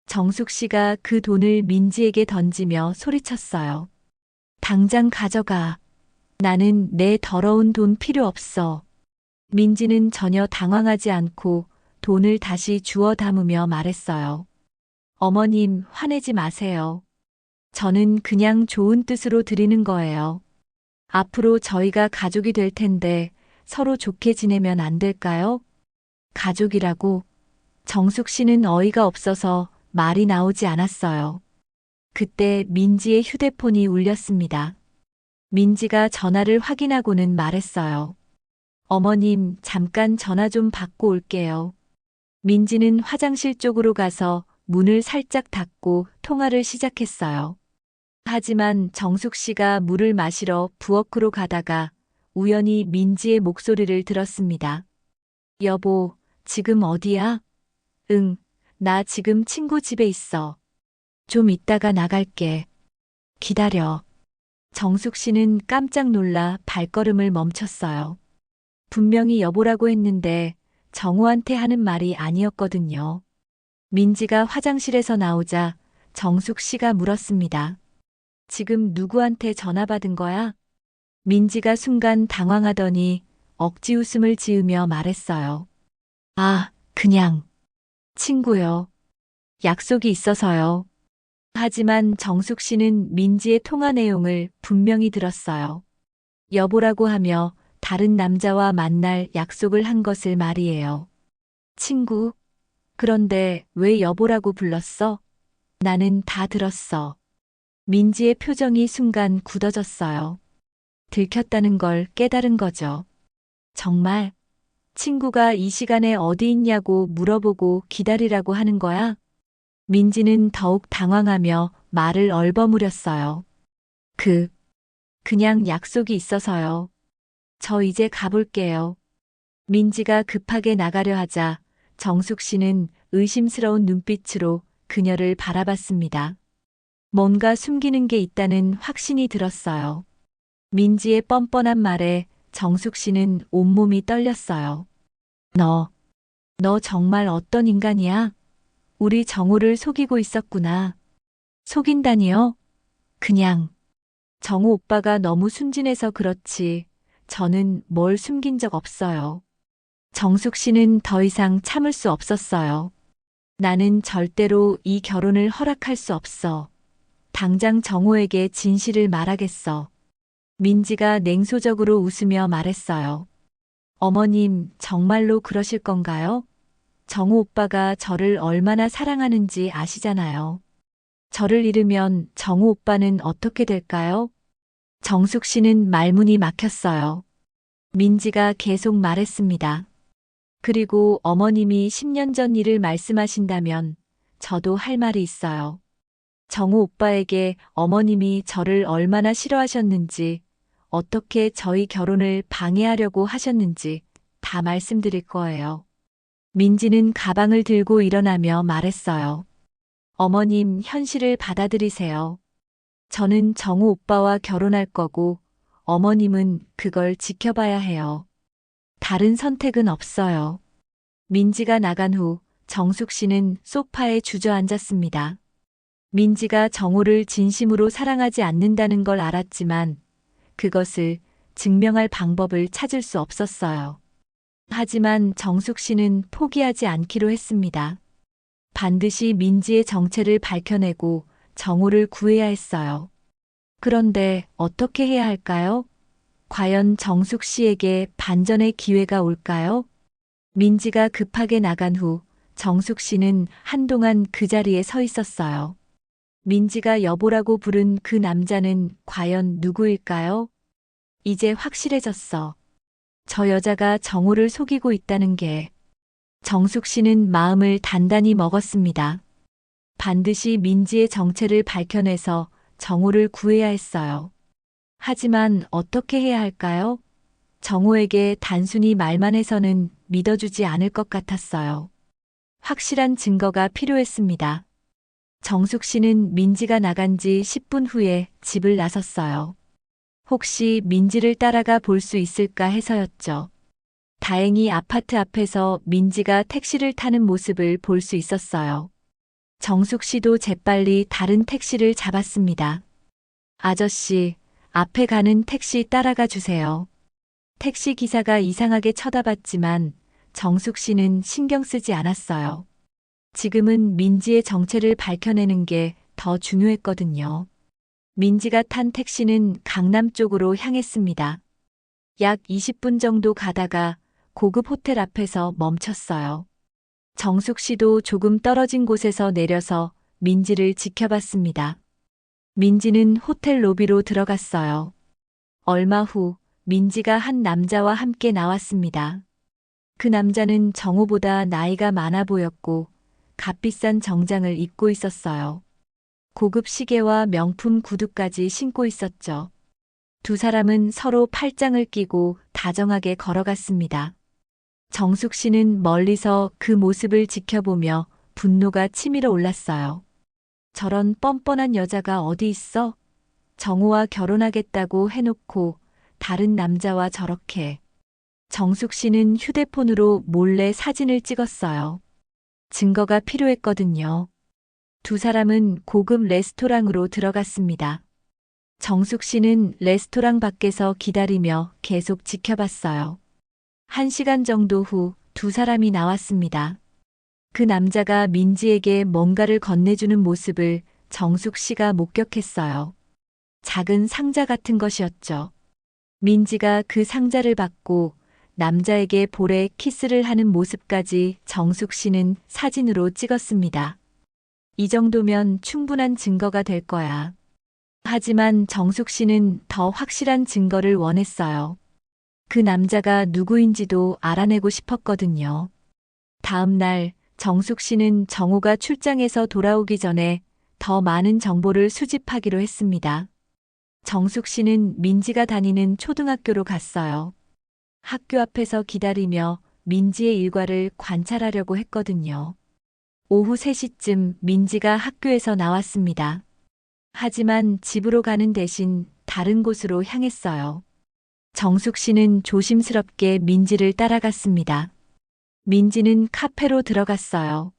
S2: 정숙 씨가 그 돈을 민지에게 던지며 소리쳤어요. 당장 가져가. 나는 내 더러운 돈 필요 없어. 민지는 전혀 당황하지 않고 돈을 다시 주워 담으며 말했어요. 어머님, 화내지 마세요. 저는 그냥 좋은 뜻으로 드리는 거예요. 앞으로 저희가 가족이 될 텐데 서로 좋게 지내면 안 될까요? 가족이라고? 정숙 씨는 어이가 없어서 말이 나오지 않았어요. 그때 민지의 휴대폰이 울렸습니다. 민지가 전화를 확인하고는 말했어요. 어머님, 잠깐 전화 좀 받고 올게요. 민지는 화장실 쪽으로 가서 문을 살짝 닫고 통화를 시작했어요. 하지만 정숙 씨가 물을 마시러 부엌으로 가다가 우연히 민지의 목소리를 들었습니다. 여보, 지금 어디야? 응, 나 지금 친구 집에 있어. 좀 이따가 나갈게. 기다려. 정숙 씨는 깜짝 놀라 발걸음을 멈췄어요. 분명히 여보라고 했는데 정우한테 하는 말이 아니었거든요. 민지가 화장실에서 나오자 정숙 씨가 물었습니다. 지금 누구한테 전화 받은 거야? 민지가 순간 당황하더니 억지 웃음을 지으며 말했어요. 아, 그냥 친구요. 약속이 있어서요. 하지만 정숙 씨는 민지의 통화 내용을 분명히 들었어요. 여보라고 하며 다른 남자와 만날 약속을 한 것을 말이에요. 친구? 그런데 왜 여보라고 불렀어? 나는 다 들었어. 민지의 표정이 순간 굳어졌어요. 들켰다는 걸 깨달은 거죠. 정말? 친구가 이 시간에 어디 있냐고 물어보고 기다리라고 하는 거야? 민지는 더욱 당황하며 말을 얼버무렸어요. 그냥 약속이 있어서요. 저 이제 가볼게요. 민지가 급하게 나가려 하자 정숙 씨는 의심스러운 눈빛으로 그녀를 바라봤습니다. 뭔가 숨기는 게 있다는 확신이 들었어요. 민지의 뻔뻔한 말에 정숙 씨는 온몸이 떨렸어요. 너 정말 어떤 인간이야? 우리 정우를 속이고 있었구나. 속인다니요? 그냥 정우 오빠가 너무 순진해서 그렇지. 저는 뭘 숨긴 적 없어요. 정숙 씨는 더 이상 참을 수 없었어요. 나는 절대로 이 결혼을 허락할 수 없어. 당장 정우에게 진실을 말하겠어. 민지가 냉소적으로 웃으며 말했어요. 어머님, 정말로 그러실 건가요? 정우 오빠가 저를 얼마나 사랑하는지 아시잖아요. 저를 잃으면 정우 오빠는 어떻게 될까요? 정숙 씨는 말문이 막혔어요. 민지가 계속 말했습니다. 그리고 어머님이 10년 전 일을 말씀하신다면 저도 할 말이 있어요. 정우 오빠에게 어머님이 저를 얼마나 싫어하셨는지, 어떻게 저희 결혼을 방해하려고 하셨는지 다 다 말씀드릴 거예요. 민지는 가방을 들고 일어나며 말했어요. 어머님, 현실을 받아들이세요. 저는 정우 오빠와 결혼할 거고 어머님은 그걸 지켜봐야 해요. 다른 선택은 없어요. 민지가 나간 후 정숙 씨는 소파에 주저앉았습니다. 민지가 정우를 진심으로 사랑하지 않는다는 걸 알았지만 그것을 증명할 방법을 찾을 수 없었어요. 하지만 정숙 씨는 포기하지 않기로 했습니다. 반드시 민지의 정체를 밝혀내고 정우를 구해야 했어요. 그런데 어떻게 해야 할까요? 과연 정숙 씨에게 반전의 기회가 올까요? 민지가 급하게 나간 후 정숙 씨는 한동안 그 자리에 서 있었어요. 민지가 여보라고 부른 그 남자는 과연 누구일까요? 이제 확실해졌어. 저 여자가 정우를 속이고 있다는 게. 정숙 씨는 마음을 단단히 먹었습니다. 반드시 민지의 정체를 밝혀내서 정우를 구해야 했어요. 하지만 어떻게 해야 할까요? 정우에게 단순히 말만 해서는 믿어주지 않을 것 같았어요. 확실한 증거가 필요했습니다. 정숙 씨는 민지가 나간 지 10분 후에 집을 나섰어요. 혹시 민지를 따라가 볼 수 있을까 해서였죠. 다행히 아파트 앞에서 민지가 택시를 타는 모습을 볼 수 있었어요. 정숙 씨도 재빨리 다른 택시를 잡았습니다. 아저씨, 앞에 가는 택시 따라가 주세요. 택시 기사가 이상하게 쳐다봤지만 정숙 씨는 신경 쓰지 않았어요. 지금은 민지의 정체를 밝혀내는 게 더 중요했거든요. 민지가 탄 택시는 강남 쪽으로 향했습니다. 약 20분 정도 가다가 고급 호텔 앞에서 멈췄어요. 정숙 씨도 조금 떨어진 곳에서 내려서 민지를 지켜봤습니다. 민지는 호텔 로비로 들어갔어요. 얼마 후 민지가 한 남자와 함께 나왔습니다. 그 남자는 정우보다 나이가 많아 보였고 값비싼 정장을 입고 있었어요. 고급 시계와 명품 구두까지 신고 있었죠. 두 사람은 서로 팔짱을 끼고 다정하게 걸어갔습니다. 정숙 씨는 멀리서 그 모습을 지켜보며 분노가 치밀어 올랐어요. 저런 뻔뻔한 여자가 어디 있어? 정우와 결혼하겠다고 해놓고 다른 남자와 저렇게. 정숙 씨는 휴대폰으로 몰래 사진을 찍었어요. 증거가 필요했거든요. 두 사람은 고급 레스토랑으로 들어갔습니다. 정숙 씨는 레스토랑 밖에서 기다리며 계속 지켜봤어요. 1시간 정도 후 두 사람이 나왔습니다. 그 남자가 민지에게 뭔가를 건네주는 모습을 정숙 씨가 목격했어요. 작은 상자 같은 것이었죠. 민지가 그 상자를 받고 남자에게 볼에 키스를 하는 모습까지 정숙 씨는 사진으로 찍었습니다. 이 정도면 충분한 증거가 될 거야. 하지만 정숙 씨는 더 확실한 증거를 원했어요. 그 남자가 누구인지도 알아내고 싶었거든요. 다음 날 정숙 씨는 정우가 출장에서 돌아오기 전에 더 많은 정보를 수집하기로 했습니다. 정숙 씨는 민지가 다니는 초등학교로 갔어요. 학교 앞에서 기다리며 민지의 일과를 관찰하려고 했거든요. 오후 3시쯤 민지가 학교에서 나왔습니다. 하지만 집으로 가는 대신 다른 곳으로 향했어요. 정숙 씨는 조심스럽게 민지를 따라갔습니다. 민지는 카페로 들어갔어요.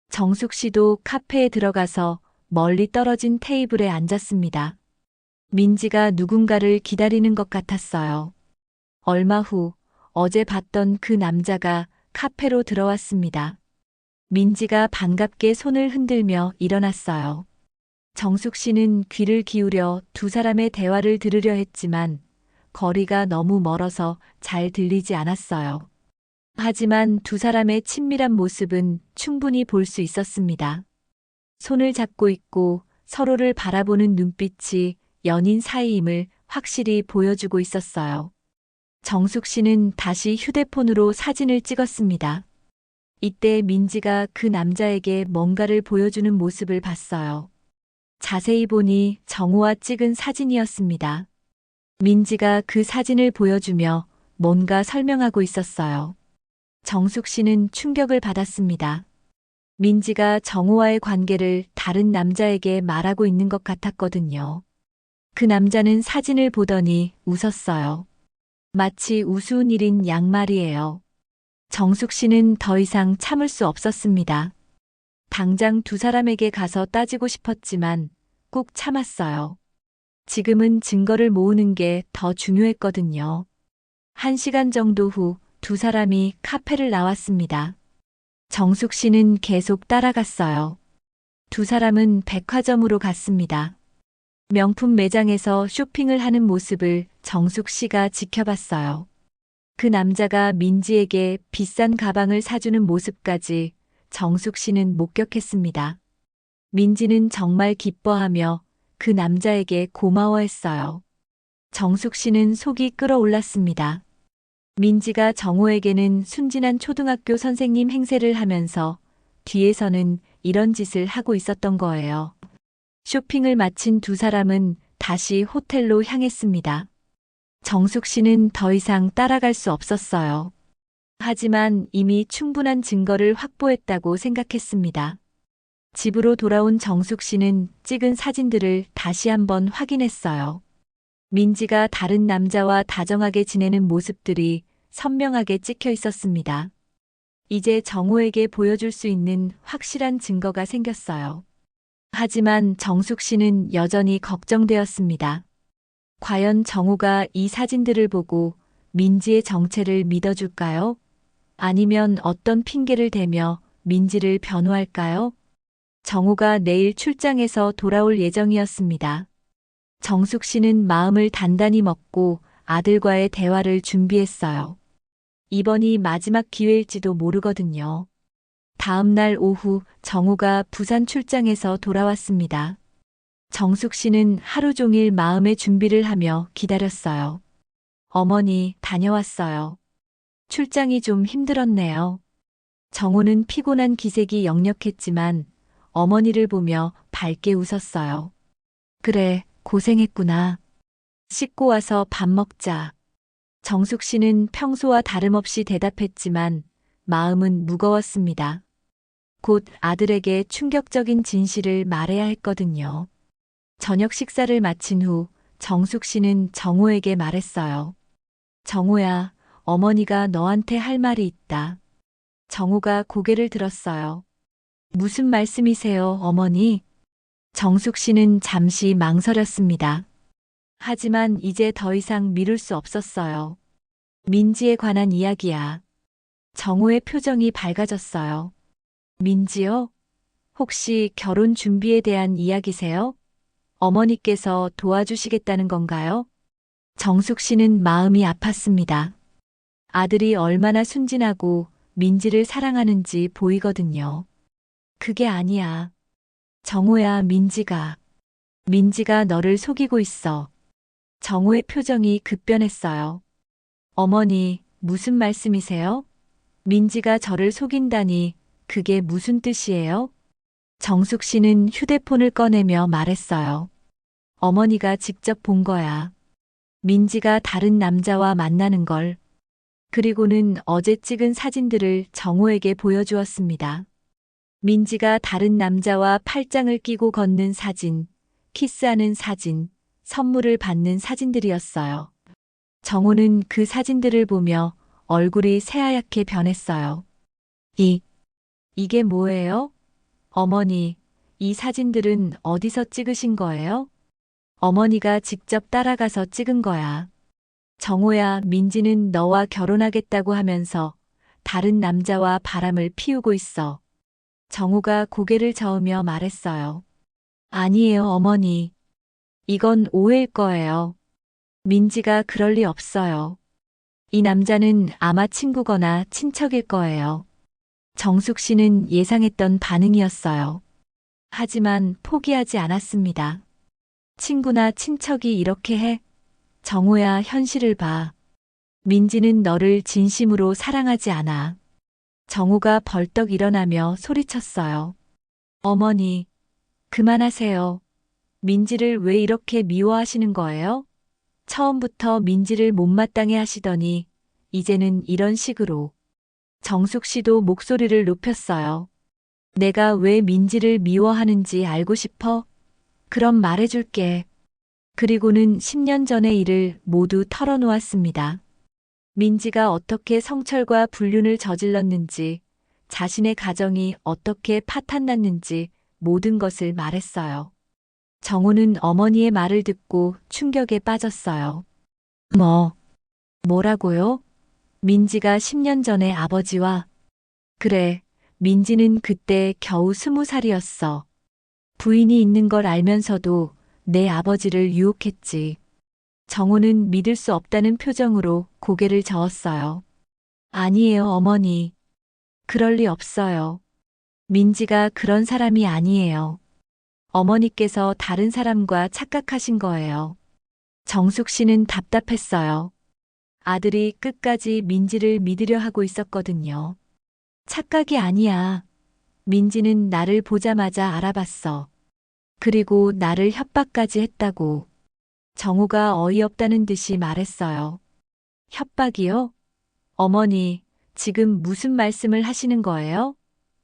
S2: 정숙 씨도 카페에 들어가서 멀리 떨어진 테이블에 앉았습니다. 민지가 누군가를 기다리는 것 같았어요. 얼마 후 어제 봤던 그 남자가 카페로 들어왔습니다. 민지가 반갑게 손을 흔들며 일어났어요. 정숙 씨는 귀를 기울여 두 사람의 대화를 들으려 했지만 거리가 너무 멀어서 잘 들리지 않았어요. 하지만 두 사람의 친밀한 모습은 충분히 볼 수 있었습니다. 손을 잡고 있고 서로를 바라보는 눈빛이 연인 사이임을 확실히 보여주고 있었어요. 정숙 씨는 다시 휴대폰으로 사진을 찍었습니다. 이때 민지가 그 남자에게 뭔가를 보여주는 모습을 봤어요. 자세히 보니 정우와 찍은 사진이었습니다. 민지가 그 사진을 보여주며 뭔가 설명하고 있었어요. 정숙 씨는 충격을 받았습니다. 민지가 정호와의 관계를 다른 남자에게 말하고 있는 것 같았거든요. 그 남자는 사진을 보더니 웃었어요. 마치 우스운 일인 양 말이에요. 정숙 씨는 더 이상 참을 수 없었습니다. 당장 두 사람에게 가서 따지고 싶었지만 꾹 참았어요. 지금은 증거를 모으는 게 더 중요했거든요. 1시간 정도 후 두 사람이 카페를 나왔습니다. 정숙 씨는 계속 따라갔어요. 두 사람은 백화점으로 갔습니다. 명품 매장에서 쇼핑을 하는 모습을 정숙 씨가 지켜봤어요. 그 남자가 민지에게 비싼 가방을 사주는 모습까지 정숙 씨는 목격했습니다. 민지는 정말 기뻐하며 그 남자에게 고마워했어요. 정숙 씨는 속이 끓어올랐습니다. 민지가 정호에게는 순진한 초등학교 선생님 행세를 하면서 뒤에서는 이런 짓을 하고 있었던 거예요. 쇼핑을 마친 두 사람은 다시 호텔로 향했습니다. 정숙 씨는 더 이상 따라갈 수 없었어요. 하지만 이미 충분한 증거를 확보했다고 생각했습니다. 집으로 돌아온 정숙 씨는 찍은 사진들을 다시 한번 확인했어요. 민지가 다른 남자와 다정하게 지내는 모습들이 선명하게 찍혀 있었습니다. 이제 정호에게 보여줄 수 있는 확실한 증거가 생겼어요. 하지만 정숙 씨는 여전히 걱정되었습니다. 과연 정호가 이 사진들을 보고 민지의 정체를 믿어줄까요? 아니면 어떤 핑계를 대며 민지를 변호할까요? 정호가 내일 출장에서 돌아올 예정이었습니다. 정숙 씨는 마음을 단단히 먹고 아들과의 대화를 준비했어요. 이번이 마지막 기회일지도 모르거든요. 다음 날 오후 정호가 부산 출장에서 돌아왔습니다. 정숙 씨는 하루 종일 마음의 준비를 하며 기다렸어요. 어머니, 다녀왔어요. 출장이 좀 힘들었네요. 정호는 피곤한 기색이 역력했지만 어머니를 보며 밝게 웃었어요. 그래, 고생했구나. 씻고 와서 밥 먹자. 정숙 씨는 평소와 다름없이 대답했지만 마음은 무거웠습니다. 곧 아들에게 충격적인 진실을 말해야 했거든요. 저녁 식사를 마친 후 정숙 씨는 정호에게 말했어요. 정호야, 어머니가 너한테 할 말이 있다. 정호가 고개를 들었어요. 무슨 말씀이세요, 어머니? 정숙 씨는 잠시 망설였습니다. 하지만 이제 더 이상 미룰 수 없었어요. 민지에 관한 이야기야. 정호의 표정이 밝아졌어요. 민지요? 혹시 결혼 준비에 대한 이야기세요? 어머니께서 도와주시겠다는 건가요? 정숙 씨는 마음이 아팠습니다. 아들이 얼마나 순진하고 민지를 사랑하는지 보이거든요. 그게 아니야. 정호야, 민지가 너를 속이고 있어. 정호의 표정이 급변했어요. 어머니, 무슨 말씀이세요? 민지가 저를 속인다니 그게 무슨 뜻이에요? 정숙 씨는 휴대폰을 꺼내며 말했어요. 어머니가 직접 본 거야. 민지가 다른 남자와 만나는 걸. 그리고는 어제 찍은 사진들을 정호에게 보여주었습니다. 민지가 다른 남자와 팔짱을 끼고 걷는 사진, 키스하는 사진, 선물을 받는 사진들이었어요. 정호는 그 사진들을 보며 얼굴이 새하얗게 변했어요. 이게 뭐예요? 어머니, 이 사진들은 어디서 찍으신 거예요? 어머니가 직접 따라가서 찍은 거야. 정호야, 민지는 너와 결혼하겠다고 하면서 다른 남자와 바람을 피우고 있어. 정호가 고개를 저으며 말했어요. 아니에요, 어머니. 이건 오해일 거예요. 민지가 그럴 리 없어요. 이 남자는 아마 친구거나 친척일 거예요. 정숙 씨는 예상했던 반응이었어요. 하지만 포기하지 않았습니다. 친구나 친척이 이렇게 해? 정호야, 현실을 봐. 민지는 너를 진심으로 사랑하지 않아. 정호가 벌떡 일어나며 소리쳤어요. 어머니, 그만하세요. 민지를 왜 이렇게 미워하시는 거예요? 처음부터 민지를 못마땅해 하시더니 이제는 이런 식으로. 정숙 씨도 목소리를 높였어요. 내가 왜 민지를 미워하는지 알고 싶어? 그럼 말해줄게. 그리고는 10년 전의 일을 모두 털어놓았습니다. 민지가 어떻게 성철과 불륜을 저질렀는지, 자신의 가정이 어떻게 파탄났는지 모든 것을 말했어요. 정호는 어머니의 말을 듣고 충격에 빠졌어요. 뭐라고요? 민지가 10년 전에 아버지와. 그래, 민지는 그때 겨우 20살이었어. 부인이 있는 걸 알면서도 내 아버지를 유혹했지. 정호는 믿을 수 없다는 표정으로 고개를 저었어요. 아니에요, 어머니. 그럴 리 없어요. 민지가 그런 사람이 아니에요. 어머니께서 다른 사람과 착각하신 거예요. 정숙 씨는 답답했어요. 아들이 끝까지 민지를 믿으려 하고 있었거든요. 착각이 아니야. 민지는 나를 보자마자 알아봤어. 그리고 나를 협박까지 했다고. 정우가 어이없다는 듯이 말했어요. 협박이요? 어머니, 지금 무슨 말씀을 하시는 거예요?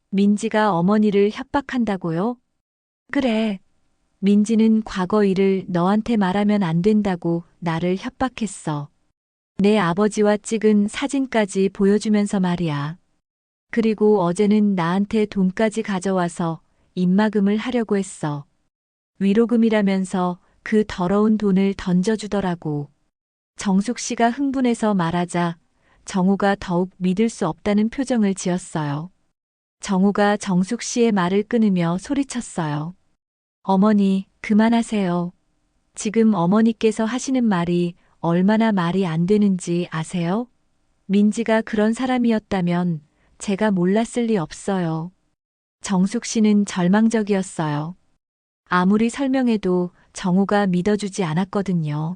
S2: 민지가 어머니를 협박한다고요? 그래. 민지는 과거 일을 너한테 말하면 안 된다고 나를 협박했어. 내 아버지와 찍은 사진까지 보여주면서 말이야. 그리고 어제는 나한테 돈까지 가져와서 입막음을 하려고 했어. 위로금이라면서 그 더러운 돈을 던져주더라고. 정숙 씨가 흥분해서 말하자 정우가 더욱 믿을 수 없다는 표정을 지었어요. 정우가 정숙 씨의 말을 끊으며 소리쳤어요. 어머니, 그만하세요. 지금 어머니께서 하시는 말이 얼마나 말이 안 되는지 아세요? 민지가 그런 사람이었다면 제가 몰랐을 리 없어요. 정숙 씨는 절망적이었어요. 아무리 설명해도 정우가 믿어주지 않았거든요.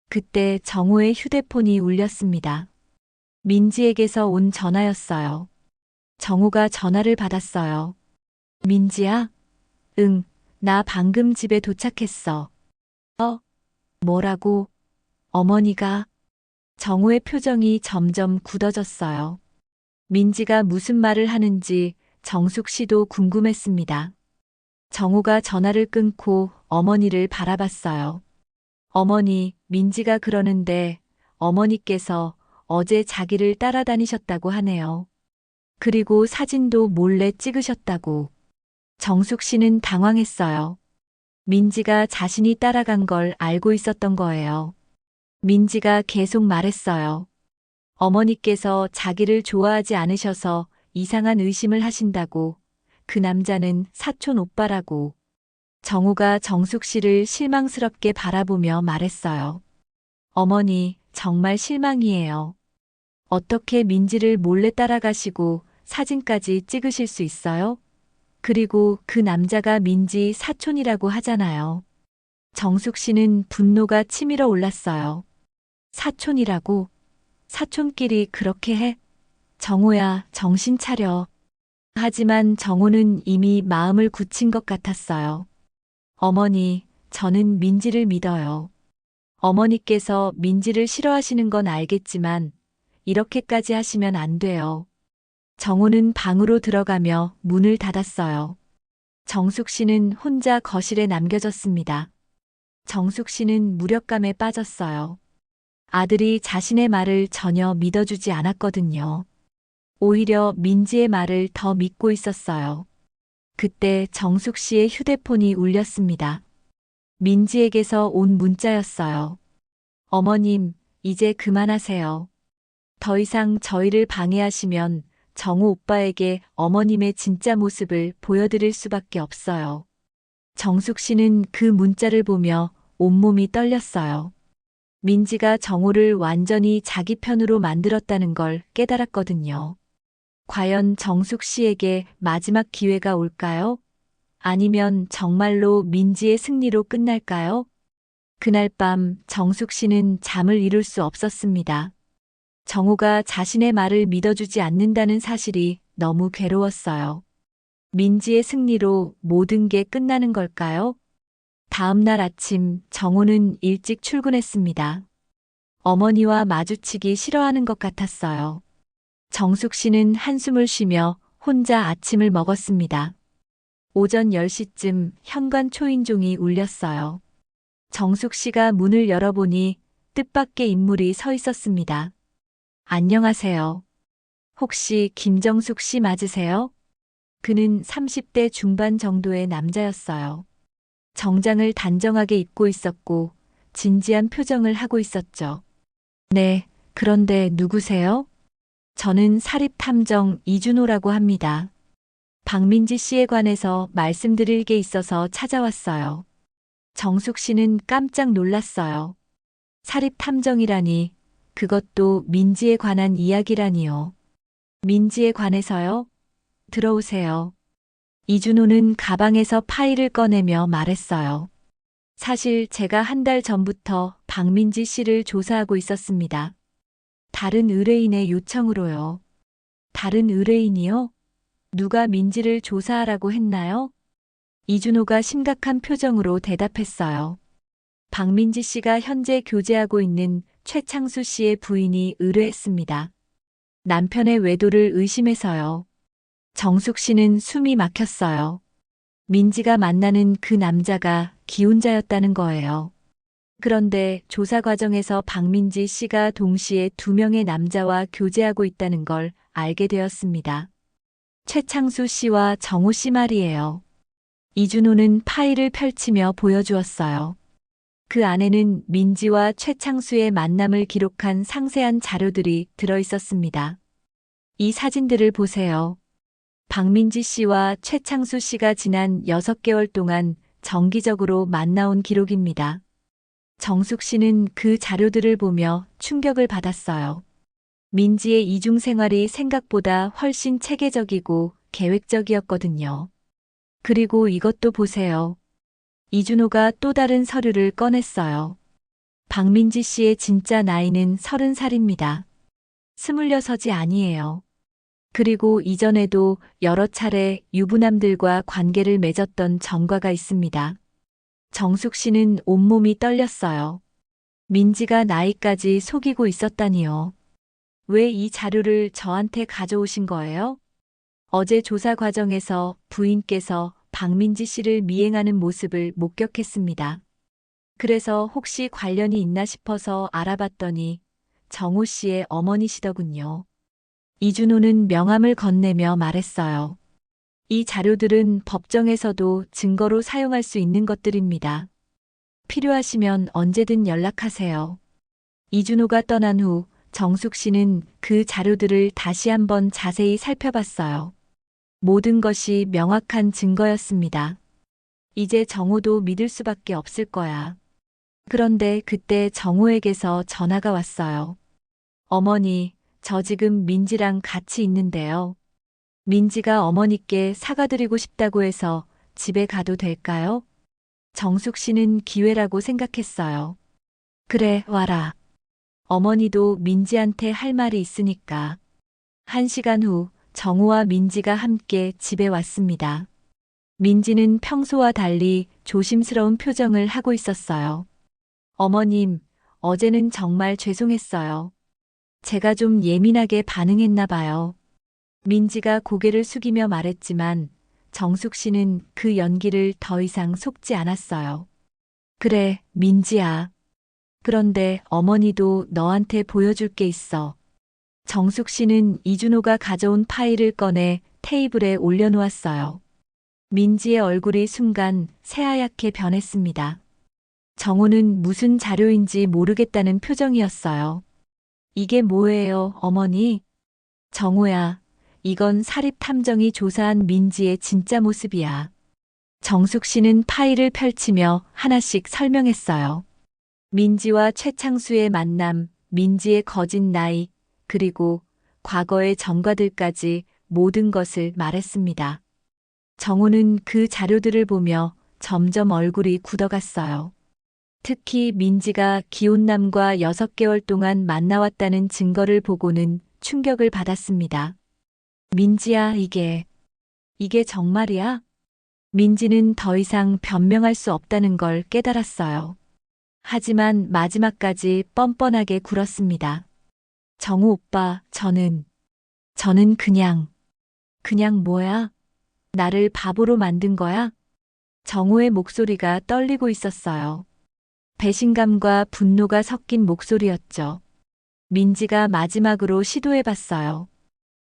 S2: 그때 정우의 휴대폰이 울렸습니다. 민지에게서 온 전화였어요. 정우가 전화를 받았어요. 민지야? 응, 나 방금 집에 도착했어. 뭐라고? 어머니가? 정우의 표정이 점점 굳어졌어요. 민지가 무슨 말을 하는지 정숙 씨도 궁금했습니다. 정우가 전화를 끊고 어머니를 바라봤어요. 어머니, 민지가 그러는데 어머니께서 어제 자기를 따라다니셨다고 하네요. 그리고 사진도 몰래 찍으셨다고. 정숙 씨는 당황했어요. 민지가 자신이 따라간 걸 알고 있었던 거예요. 민지가 계속 말했어요. 어머니께서 자기를 좋아하지 않으셔서 이상한 의심을 하신다고. 그 남자는 사촌 오빠라고. 정우가 정숙 씨를 실망스럽게 바라보며 말했어요. 어머니, 정말 실망이에요. 어떻게 민지를 몰래 따라가시고 사진까지 찍으실 수 있어요? 그리고 그 남자가 민지 사촌이라고 하잖아요. 정숙 씨는 분노가 치밀어 올랐어요. 사촌이라고? 사촌끼리 그렇게 해? 정우야, 정신 차려. 하지만 정우는 이미 마음을 굳힌 것 같았어요. 어머니, 저는 민지를 믿어요. 어머니께서 민지를 싫어하시는 건 알겠지만 이렇게까지 하시면 안 돼요. 정우는 방으로 들어가며 문을 닫았어요. 정숙 씨는 혼자 거실에 남겨졌습니다. 정숙 씨는 무력감에 빠졌어요. 아들이 자신의 말을 전혀 믿어주지 않았거든요. 오히려 민지의 말을 더 믿고 있었어요. 그때 정숙 씨의 휴대폰이 울렸습니다. 민지에게서 온 문자였어요. 어머님, 이제 그만하세요. 더 이상 저희를 방해하시면 정우 오빠에게 어머님의 진짜 모습을 보여드릴 수밖에 없어요. 정숙 씨는 그 문자를 보며 온몸이 떨렸어요. 민지가 정우를 완전히 자기 편으로 만들었다는 걸 깨달았거든요. 과연 정숙 씨에게 마지막 기회가 올까요? 아니면 정말로 민지의 승리로 끝날까요? 그날 밤 정숙 씨는 잠을 이룰 수 없었습니다. 정우가 자신의 말을 믿어주지 않는다는 사실이 너무 괴로웠어요. 민지의 승리로 모든 게 끝나는 걸까요? 다음 날 아침 정우는 일찍 출근했습니다. 어머니와 마주치기 싫어하는 것 같았어요. 정숙 씨는 한숨을 쉬며 혼자 아침을 먹었습니다. 오전 10시쯤 현관 초인종이 울렸어요. 정숙 씨가 문을 열어보니 뜻밖의 인물이 서 있었습니다. 안녕하세요. 혹시 김정숙 씨 맞으세요? 그는 30대 중반 정도의 남자였어요. 정장을 단정하게 입고 있었고 진지한 표정을 하고 있었죠. 네, 그런데 누구세요? 저는 사립탐정 이준호라고 합니다. 박민지 씨에 관해서 말씀드릴 게 있어서 찾아왔어요. 정숙 씨는 깜짝 놀랐어요. 사립탐정이라니, 그것도 민지에 관한 이야기라니요. 민지에 관해서요? 들어오세요. 이준호는 가방에서 파일을 꺼내며 말했어요. 사실 제가 한 달 전부터 박민지 씨를 조사하고 있었습니다. 다른 의뢰인의 요청으로요. 다른 의뢰인이요? 누가 민지를 조사하라고 했나요? 이준호가 심각한 표정으로 대답했어요. 박민지 씨가 현재 교제하고 있는 최창수 씨의 부인이 의뢰했습니다. 남편의 외도를 의심해서요. 정숙 씨는 숨이 막혔어요. 민지가 만나는 그 남자가 기혼자였다는 거예요. 그런데 조사 과정에서 박민지 씨가 동시에 2명의 남자와 교제하고 있다는 걸 알게 되었습니다. 최창수 씨와 정호 씨 말이에요. 이준호는 파일을 펼치며 보여주었어요. 그 안에는 민지와 최창수의 만남을 기록한 상세한 자료들이 들어 있었습니다. 이 사진들을 보세요. 박민지 씨와 최창수 씨가 지난 6개월 동안 정기적으로 만나온 기록입니다. 정숙 씨는 그 자료들을 보며 충격을 받았어요. 민지의 이중 생활이 생각보다 훨씬 체계적이고 계획적이었거든요. 그리고 이것도 보세요. 이준호가 또 다른 서류를 꺼냈어요. 박민지 씨의 진짜 나이는 30살입니다. 26이 아니에요. 그리고 이전에도 여러 차례 유부남들과 관계를 맺었던 전과가 있습니다. 정숙 씨는 온몸이 떨렸어요. 민지가 나이까지 속이고 있었다니요. 왜 이 자료를 저한테 가져오신 거예요? 어제 조사 과정에서 부인께서 박민지 씨를 미행하는 모습을 목격했습니다. 그래서 혹시 관련이 있나 싶어서 알아봤더니 정호 씨의 어머니시더군요. 이준호는 명함을 건네며 말했어요. 이 자료들은 법정에서도 증거로 사용할 수 있는 것들입니다. 필요하시면 언제든 연락하세요. 이준호가 떠난 후 정숙 씨는 그 자료들을 다시 한번 자세히 살펴봤어요. 모든 것이 명확한 증거였습니다. 이제 정호도 믿을 수밖에 없을 거야. 그런데 그때 정호에게서 전화가 왔어요. 어머니, 저 지금 민지랑 같이 있는데요. 민지가 어머니께 사과드리고 싶다고 해서 집에 가도 될까요? 정숙 씨는 기회라고 생각했어요. 그래, 와라. 어머니도 민지한테 할 말이 있으니까. 1시간 후 정호와 민지가 함께 집에 왔습니다. 민지는 평소와 달리 조심스러운 표정을 하고 있었어요. 어머님, 어제는 정말 죄송했어요. 제가 좀 예민하게 반응했나 봐요. 민지가 고개를 숙이며 말했지만 정숙 씨는 그 연기를 더 이상 속지 않았어요. 그래, 민지야. 그런데 어머니도 너한테 보여줄 게 있어. 정숙 씨는 이준호가 가져온 파일을 꺼내 테이블에 올려놓았어요. 민지의 얼굴이 순간 새하얗게 변했습니다. 정호는 무슨 자료인지 모르겠다는 표정이었어요. 이게 뭐예요, 어머니? 정호야, 이건 사립탐정이 조사한 민지의 진짜 모습이야. 정숙 씨는 파일을 펼치며 하나씩 설명했어요. 민지와 최창수의 만남, 민지의 거짓 나이, 그리고 과거의 전과들까지 모든 것을 말했습니다. 정호는 그 자료들을 보며 점점 얼굴이 굳어갔어요. 특히 민지가 기혼남과 6개월 동안 만나왔다는 증거를 보고는 충격을 받았습니다. 민지야, 이게 정말이야? 민지는 더 이상 변명할 수 없다는 걸 깨달았어요. 하지만 마지막까지 뻔뻔하게 굴었습니다. 정우 오빠, 저는 그냥 뭐야? 나를 바보로 만든 거야? 정우의 목소리가 떨리고 있었어요. 배신감과 분노가 섞인 목소리였죠. 민지가 마지막으로 시도해봤어요.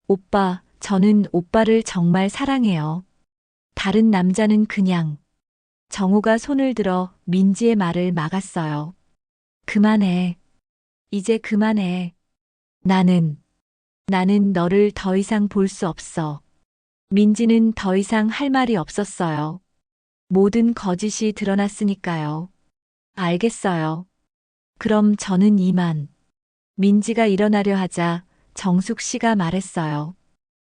S2: 오빠, 저는 오빠를 정말 사랑해요. 다른 남자는 그냥. 정우가 손을 들어 민지의 말을 막았어요. 그만해. 이제 그만해. 나는 너를 더 이상 볼 수 없어. 민지는 더 이상 할 말이 없었어요. 모든 거짓이 드러났으니까요. 알겠어요. 그럼 저는 이만. 민지가 일어나려 하자 정숙 씨가 말했어요.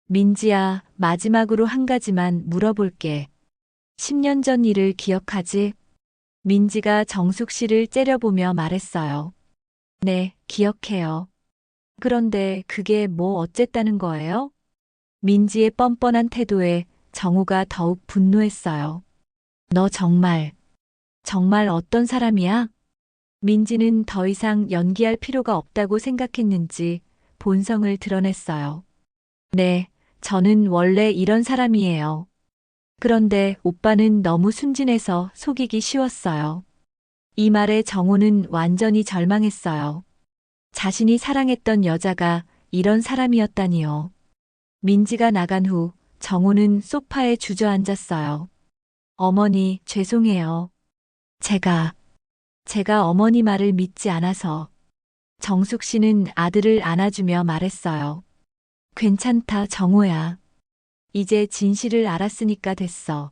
S2: 민지야, 마지막으로 한 가지만 물어볼게. 10년 전 일을 기억하지? 민지가 정숙 씨를 째려보며 말했어요. 네, 기억해요. 그런데 그게 뭐 어쨌다는 거예요? 민지의 뻔뻔한 태도에 정우가 더욱 분노했어요. 너 정말 어떤 사람이야? 민지는 더 이상 연기할 필요가 없다고 생각했는지 본성을 드러냈어요. 네, 저는 원래 이런 사람이에요. 그런데 오빠는 너무 순진해서 속이기 쉬웠어요. 이 말에 정우는 완전히 절망했어요. 자신이 사랑했던 여자가 이런 사람이었다니요. 민지가 나간 후 정우는 소파에 주저앉았어요. 어머니, 죄송해요. 제가 어머니 말을 믿지 않아서. 정숙 씨는 아들을 안아주며 말했어요. 괜찮다, 정우야. 이제 진실을 알았으니까 됐어.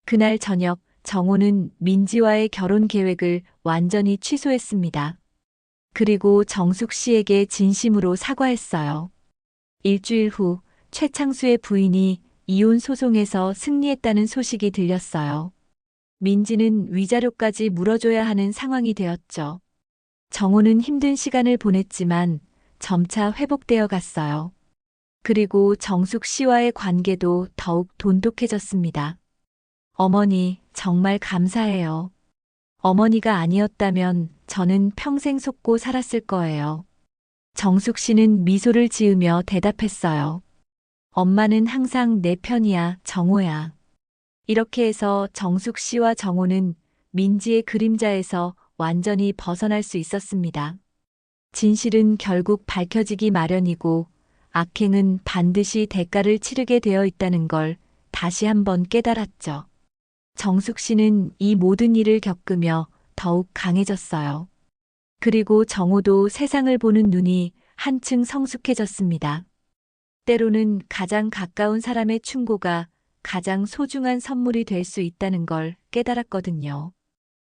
S2: 그날 저녁 정우는 민지와의 결혼 계획을 완전히 취소했습니다. 그리고 정숙 씨에게 진심으로 사과했어요. 일주일 후 최창수의 부인이 이혼 소송에서 승리했다는 소식이 들렸어요. 민지는 위자료까지 물어줘야 하는 상황이 되었죠. 정우는 힘든 시간을 보냈지만 점차 회복되어 갔어요. 그리고 정숙 씨와의 관계도 더욱 돈독해졌습니다. 어머니, 정말 감사해요. 어머니가 아니었다면 저는 평생 속고 살았을 거예요. 정숙 씨는 미소를 지으며 대답했어요. 엄마는 항상 내 편이야, 정우야. 이렇게 해서 정숙 씨와 정우는 민지의 그림자에서 완전히 벗어날 수 있었습니다. 진실은 결국 밝혀지기 마련이고 악행은 반드시 대가를 치르게 되어 있다는 걸 다시 한번 깨달았죠. 정숙 씨는 이 모든 일을 겪으며 더욱 강해졌어요. 그리고 정우도 세상을 보는 눈이 한층 성숙해졌습니다. 때로는 가장 가까운 사람의 충고가 가장 소중한 선물이 될 수 있다는 걸 깨달았거든요.